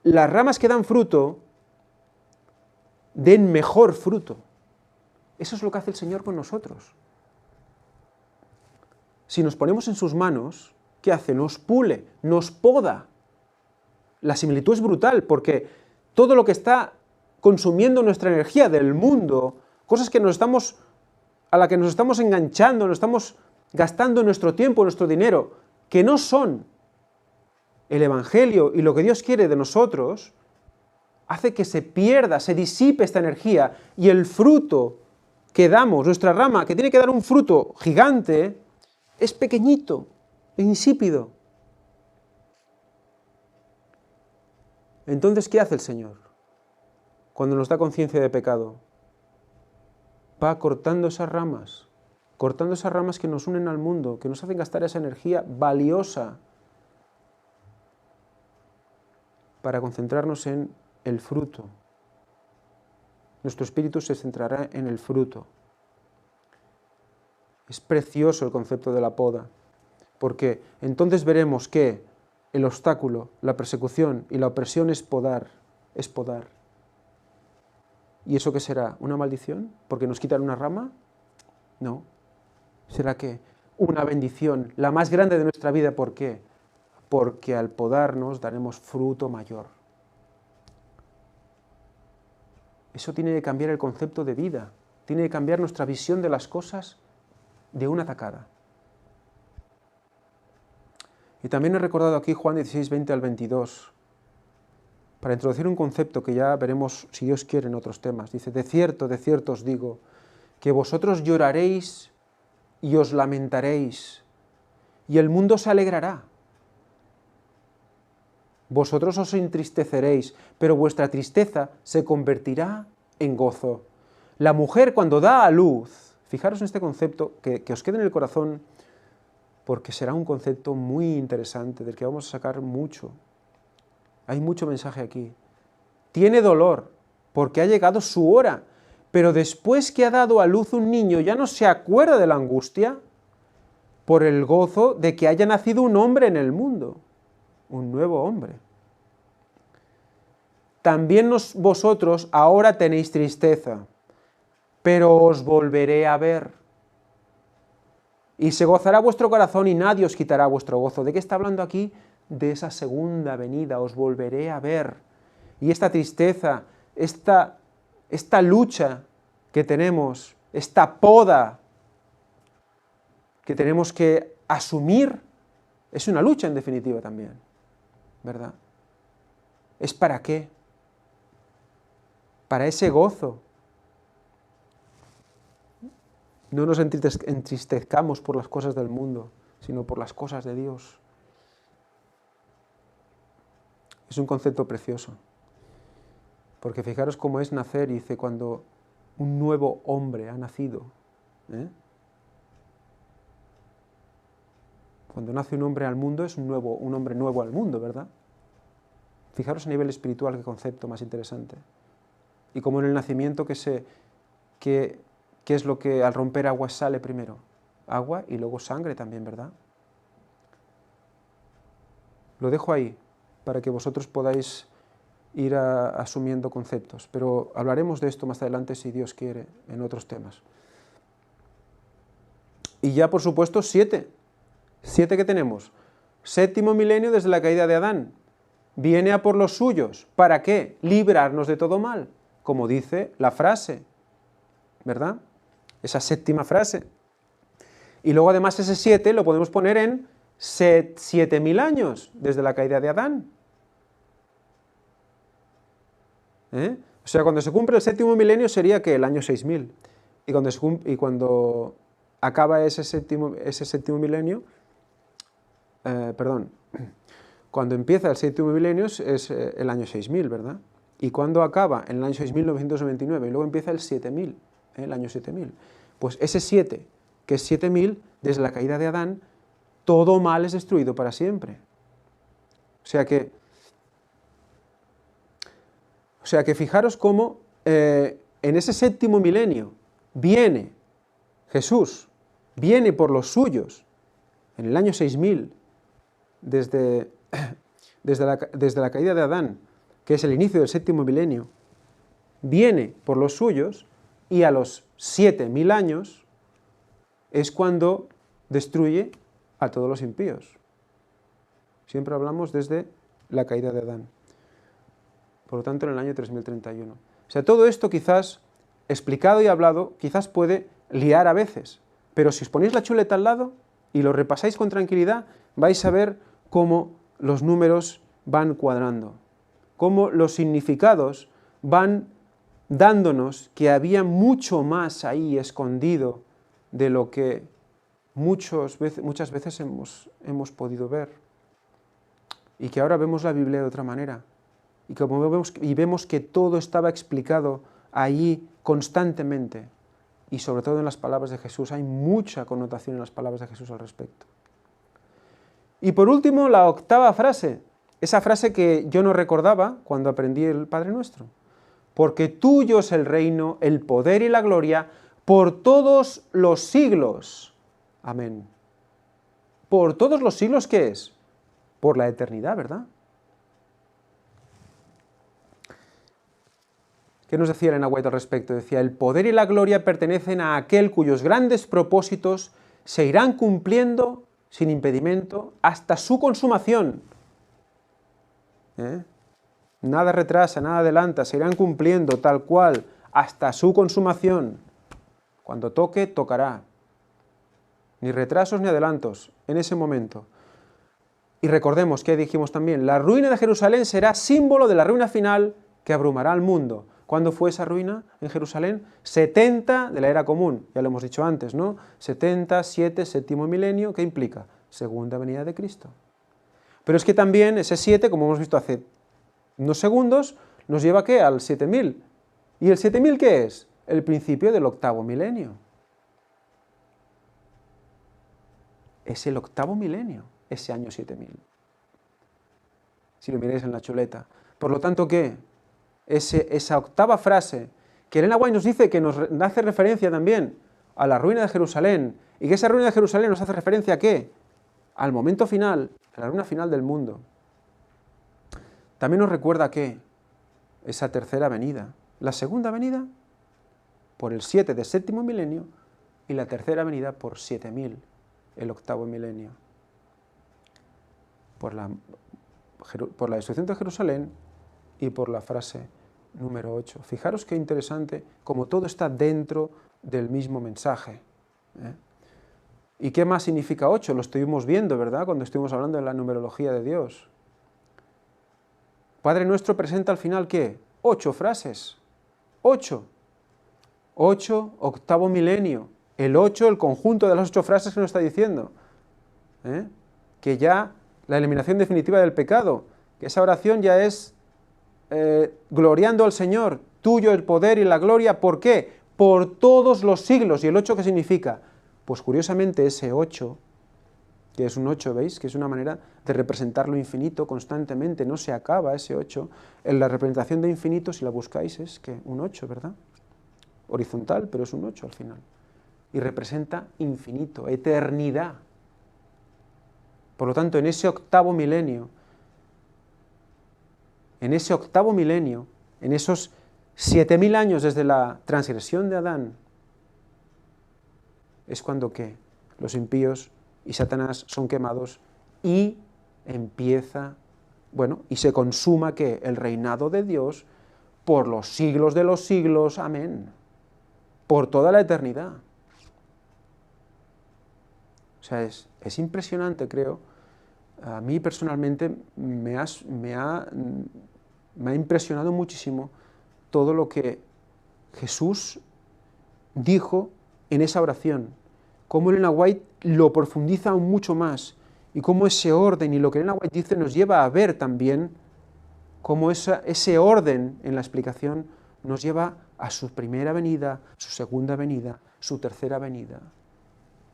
las ramas que dan fruto den mejor fruto. Eso es lo que hace el Señor con nosotros. Si nos ponemos en sus manos, ¿qué hace? Nos pule, nos poda. La similitud es brutal, porque todo lo que está consumiendo nuestra energía del mundo, cosas a las que nos estamos enganchando, nos estamos gastando nuestro tiempo, nuestro dinero, que no son el Evangelio y lo que Dios quiere de nosotros, hace que se pierda, se disipe esta energía, y el fruto que damos, nuestra rama, que tiene que dar un fruto gigante, es pequeñito e insípido. Entonces, ¿qué hace el Señor cuando nos da conciencia de pecado? Va cortando esas ramas que nos unen al mundo, que nos hacen gastar esa energía valiosa para concentrarnos en el fruto. Nuestro espíritu se centrará en el fruto. Es precioso el concepto de la poda, porque entonces veremos que el obstáculo, la persecución y la opresión es podar, es podar. ¿Y eso qué será? ¿Una maldición? ¿Porque nos quitan una rama? No. ¿Será qué? Una bendición, la más grande de nuestra vida. ¿Por qué? Porque al podarnos daremos fruto mayor. Eso tiene que cambiar el concepto de vida, tiene que cambiar nuestra visión de las cosas de una tacada. Y también he recordado aquí Juan 16, 20 al 22, para introducir un concepto que ya veremos, si Dios quiere, en otros temas. Dice: de cierto os digo, que vosotros lloraréis y os lamentaréis, y el mundo se alegrará. Vosotros os entristeceréis, pero vuestra tristeza se convertirá en gozo. La mujer, cuando da a luz, fijaros en este concepto, que os quede en el corazón, porque será un concepto muy interesante, del que vamos a sacar mucho. Hay mucho mensaje aquí. tiene dolor, porque ha llegado su hora, pero después que ha dado a luz un niño ya no se acuerda de la angustia por el gozo de que haya nacido un hombre en el mundo, un nuevo hombre. También vosotros ahora tenéis tristeza, pero os volveré a ver. Y se gozará vuestro corazón y nadie os quitará vuestro gozo. ¿De qué está hablando aquí? De esa segunda venida, os volveré a ver. Y esta tristeza, esta lucha que tenemos, esta poda que tenemos que asumir, es una lucha en definitiva también, ¿verdad? ¿Es para qué? Para ese gozo. No nos entristezcamos por las cosas del mundo, sino por las cosas de Dios. Es un concepto precioso. Porque fijaros cómo es nacer, y dice, cuando un nuevo hombre ha nacido. Cuando nace un hombre al mundo, es un hombre nuevo al mundo, ¿verdad? Fijaros a nivel espiritual qué concepto más interesante. Y como en el nacimiento ¿qué es lo que al romper agua sale primero? Agua y luego sangre también, ¿verdad? Lo dejo ahí, para que vosotros podáis ir asumiendo conceptos, pero hablaremos de esto más adelante, si Dios quiere, en otros temas. Y ya, por supuesto, 7 que tenemos. 7º milenio desde la caída de Adán. Viene a por los suyos. ¿Para qué? Librarnos de todo mal, como dice la frase, ¿verdad? Esa 7ª frase. Y luego además ese 7 lo podemos poner en 7.000 años desde la caída de Adán. O sea, cuando se cumple el 7º milenio sería que el año 6000. Y cuando acaba ese séptimo milenio, cuando empieza el 7º milenio es el año 6000, ¿verdad? Y cuando acaba en el año 6999 y luego empieza el 7000, el año 7000. Pues ese 7, que es 7000, desde la caída de Adán, todo mal es destruido para siempre. O sea que fijaros cómo en ese 7º milenio viene Jesús, viene por los suyos, en el año 6000, desde la caída de Adán, que es el inicio del 7º milenio, viene por los suyos, y a los 7000 años es cuando destruye a todos los impíos. Siempre hablamos desde la caída de Adán. Por lo tanto, en el año 3031. O sea, todo esto quizás, explicado y hablado, quizás puede liar a veces, pero si os ponéis la chuleta al lado y lo repasáis con tranquilidad, vais a ver cómo los números van cuadrando, cómo los significados van dándonos que había mucho más ahí escondido de lo que muchas veces hemos podido ver. Y que ahora vemos la Biblia de otra manera. Y vemos que todo estaba explicado allí constantemente. Y sobre todo en las palabras de Jesús. Hay mucha connotación en las palabras de Jesús al respecto. Y por último, la 8ª frase. Esa frase que yo no recordaba cuando aprendí el Padre Nuestro. Porque tuyo es el reino, el poder y la gloria por todos los siglos. Amén. ¿Por todos los siglos qué es? Por la eternidad, ¿verdad? ¿Qué nos decía Elena White al respecto? Decía, el poder y la gloria pertenecen a aquel cuyos grandes propósitos se irán cumpliendo sin impedimento hasta su consumación. Nada retrasa, nada adelanta, se irán cumpliendo tal cual hasta su consumación. Cuando toque, tocará. Ni retrasos ni adelantos en ese momento. Y recordemos que dijimos también, la ruina de Jerusalén será símbolo de la ruina final que abrumará al mundo. ¿Cuándo fue esa ruina en Jerusalén? 70 de la era común, ya lo hemos dicho antes, ¿no? 70, 7, 7º milenio, ¿qué implica? Segunda venida de Cristo. Pero es que también ese 7, como hemos visto hace unos segundos, nos lleva ¿qué? Al 7000. ¿Y el 7000 qué es? El principio del 8º milenio. Es el 8º milenio, ese año 7000. Si lo miráis en la chuleta. Por lo tanto, ¿qué? esa octava frase, que Elena White nos dice que nos hace referencia también a la ruina de Jerusalén, y que esa ruina de Jerusalén nos hace referencia ¿a qué? Al momento final, a la ruina final del mundo. También nos recuerda que esa tercera venida, la segunda venida por el 7 del séptimo milenio y la tercera venida por 7000, el octavo milenio. Por la destrucción de Jerusalén y por la frase número 8. Fijaros qué interesante, como todo está dentro del mismo mensaje. ¿Y qué más significa 8? Lo estuvimos viendo, ¿verdad?, cuando estuvimos hablando de la numerología de Dios. Padre Nuestro presenta al final, ¿qué? 8 frases. 8. 8, octavo milenio. El 8, el conjunto de las 8 frases que nos está diciendo. Que ya la eliminación definitiva del pecado, que esa oración ya es gloriando al Señor, tuyo el poder y la gloria, ¿por qué? Por todos los siglos. ¿Y el 8 qué significa? Pues curiosamente ese 8, que es un 8, ¿veis? Que es una manera de representar lo infinito constantemente, no se acaba ese 8. En la representación de infinito, si la buscáis, es que un 8, ¿verdad? Horizontal, pero es un 8 al final. Y representa infinito, eternidad. Por lo tanto, en ese octavo milenio, en esos 7000 años desde la transgresión de Adán, es cuando ¿qué? Los impíos y Satanás son quemados y empieza, y se consuma ¿qué? El reinado de Dios por los siglos de los siglos, amén, por toda la eternidad. O sea, es impresionante, creo. A mí personalmente me ha impresionado muchísimo todo lo que Jesús dijo en esa oración, cómo Elena White lo profundiza aún mucho más, y cómo ese orden y lo que Elena White dice nos lleva a ver también cómo ese orden en la explicación nos lleva a su primera venida, su segunda venida, su tercera venida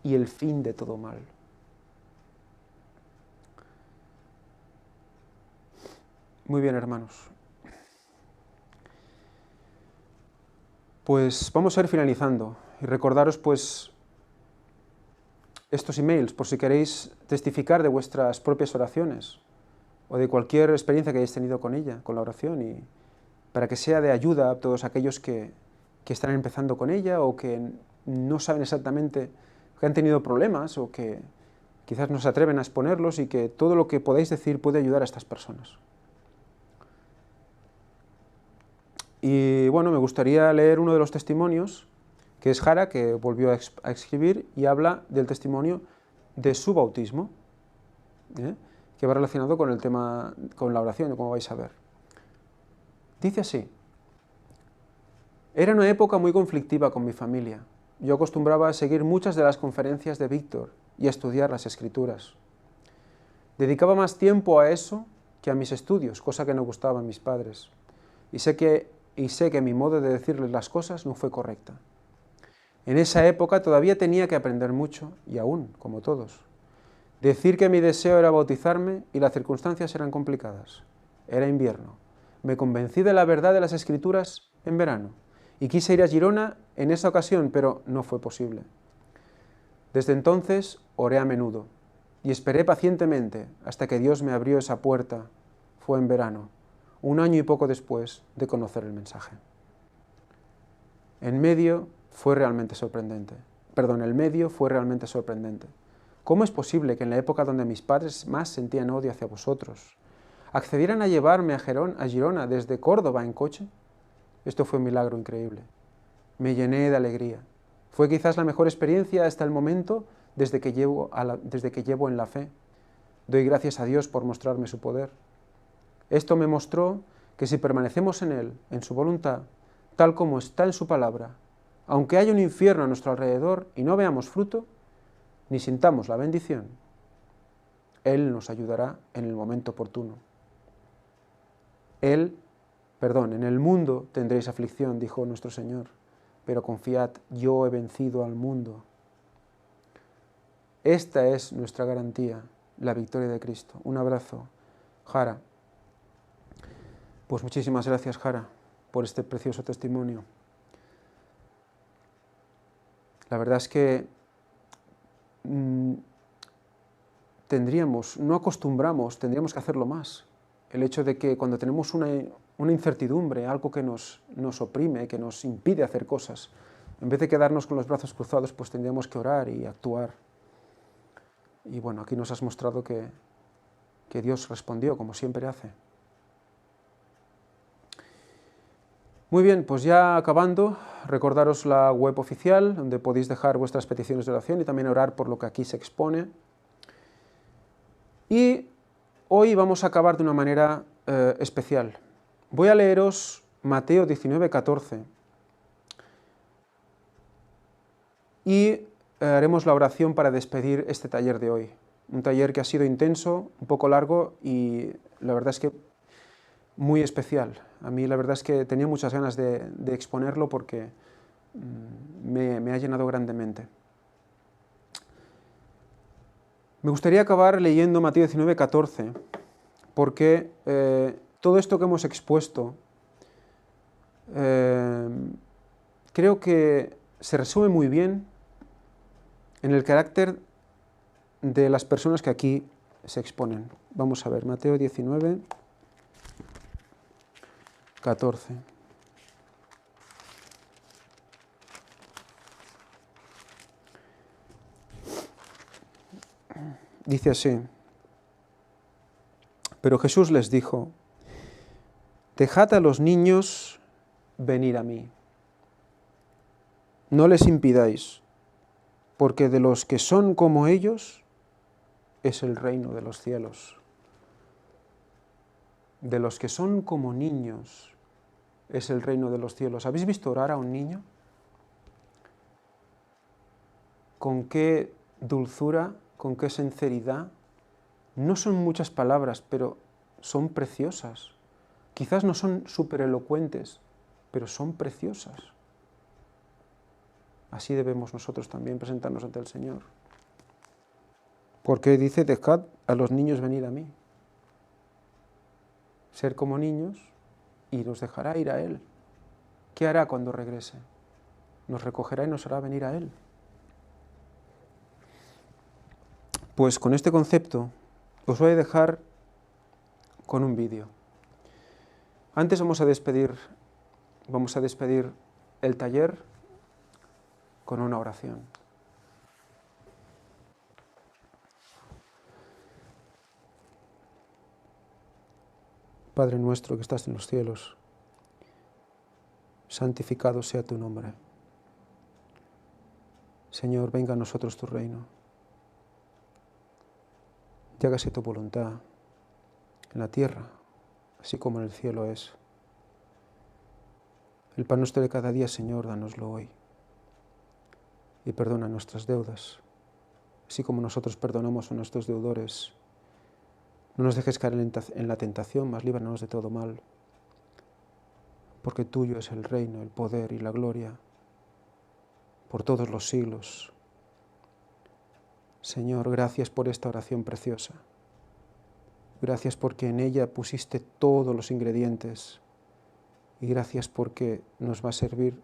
y el fin de todo mal. Muy bien, hermanos. Pues vamos a ir finalizando y recordaros pues estos emails por si queréis testificar de vuestras propias oraciones o de cualquier experiencia que hayáis tenido con ella, con la oración, y para que sea de ayuda a todos aquellos que están empezando con ella o que no saben exactamente, que han tenido problemas o que quizás no se atreven a exponerlos, y que todo lo que podáis decir puede ayudar a estas personas. Y bueno, me gustaría leer uno de los testimonios, que es Jara, que volvió a escribir y habla del testimonio de su bautismo, que va relacionado con el tema, con la oración, como vais a ver. Dice así: era una época muy conflictiva con mi familia. Yo acostumbraba a seguir muchas de las conferencias de Víctor y a estudiar las Escrituras. Dedicaba más tiempo a eso que a mis estudios, cosa que no gustaba a mis padres. Y sé que mi modo de decirles las cosas no fue correcta. En esa época todavía tenía que aprender mucho, y aún, como todos. Decir que mi deseo era bautizarme y las circunstancias eran complicadas. Era invierno. Me convencí de la verdad de las Escrituras en verano, y quise ir a Girona en esa ocasión, pero no fue posible. Desde entonces oré a menudo, y esperé pacientemente hasta que Dios me abrió esa puerta. Fue en verano, 1 año y poco después de conocer el mensaje. El medio fue realmente sorprendente. ¿Cómo es posible que en la época donde mis padres más sentían odio hacia vosotros, accedieran a llevarme a Girona desde Córdoba en coche? Esto fue un milagro increíble. Me llené de alegría. Fue quizás la mejor experiencia hasta el momento desde que llevo en la fe. Doy gracias a Dios por mostrarme su poder. Esto me mostró que si permanecemos en Él, en su voluntad, tal como está en su palabra, aunque haya un infierno a nuestro alrededor y no veamos fruto, ni sintamos la bendición, Él nos ayudará en el momento oportuno. En el mundo tendréis aflicción, dijo nuestro Señor, pero confiad, yo he vencido al mundo. Esta es nuestra garantía, la victoria de Cristo. Un abrazo, Jara. Pues muchísimas gracias, Jara. por este precioso testimonio. La verdad es que no acostumbramos, tendríamos que hacerlo más. El hecho de que cuando tenemos una incertidumbre, algo que nos oprime, que nos impide hacer cosas, en vez de quedarnos con los brazos cruzados, pues tendríamos que orar y actuar. Y bueno, aquí nos has mostrado que Dios respondió, como siempre hace. Muy bien, pues ya acabando, recordaros la web oficial, donde podéis dejar vuestras peticiones de oración y también orar por lo que aquí se expone. Y hoy vamos a acabar de una manera especial. Voy a leeros Mateo 19, 14. Y haremos la oración para despedir este taller de hoy. Un taller que ha sido intenso, un poco largo y la verdad es que muy especial. A mí la verdad es que tenía muchas ganas de exponerlo porque me ha llenado grandemente. Me gustaría acabar leyendo Mateo 19, 14, porque todo esto que hemos expuesto creo que se resume muy bien en el carácter de las personas que aquí se exponen. Vamos a ver, Mateo 19, 14. Dice así: pero Jesús les dijo, dejad a los niños venir a mí. No les impidáis, porque de los que son como ellos es el reino de los cielos. De los que son como niños es el reino de los cielos. ¿Habéis visto orar a un niño? Con qué dulzura, con qué sinceridad. No son muchas palabras, pero son preciosas. Quizás no son súper elocuentes, pero son preciosas. Así debemos nosotros también presentarnos ante el Señor. Porque dice, dejad a los niños venir a mí. Ser como niños y nos dejará ir a Él. ¿Qué hará cuando regrese? Nos recogerá y nos hará venir a Él. Pues con este concepto os voy a dejar con un vídeo. Antes vamos a despedir el taller con una oración. Padre nuestro que estás en los cielos, santificado sea tu nombre. Señor, venga a nosotros tu reino. Y hágase tu voluntad en la tierra, así como en el cielo es. El pan nuestro de cada día, Señor, dánoslo hoy. Y perdona nuestras deudas, así como nosotros perdonamos a nuestros deudores. No nos dejes caer en la tentación, mas líbranos de todo mal. Porque tuyo es el reino, el poder y la gloria, por todos los siglos. Señor, gracias por esta oración preciosa. Gracias porque en ella pusiste todos los ingredientes. Y gracias porque nos va a servir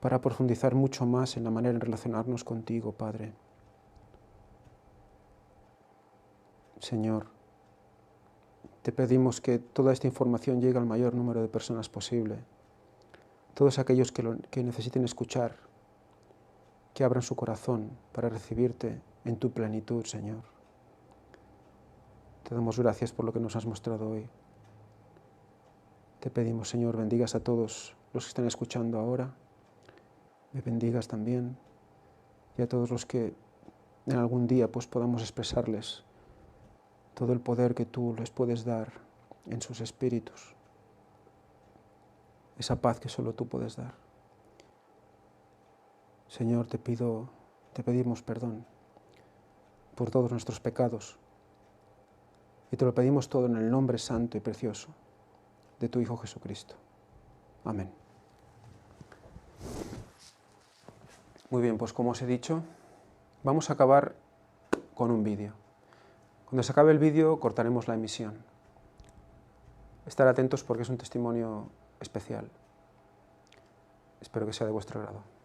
para profundizar mucho más en la manera de relacionarnos contigo, Padre. Señor, te pedimos que toda esta información llegue al mayor número de personas posible. Todos aquellos que necesiten escuchar, que abran su corazón para recibirte en tu plenitud, Señor. Te damos gracias por lo que nos has mostrado hoy. Te pedimos, Señor, bendigas a todos los que están escuchando ahora. Me bendigas también y a todos los que en algún día pues podamos expresarles todo el poder que tú les puedes dar en sus espíritus. Esa paz que solo tú puedes dar. Señor, te pedimos perdón por todos nuestros pecados y te lo pedimos todo en el nombre santo y precioso de tu Hijo Jesucristo. Amén. Muy bien, pues como os he dicho, vamos a acabar con un vídeo. Cuando se acabe el vídeo cortaremos la emisión. Estar atentos porque es un testimonio especial. Espero que sea de vuestro agrado.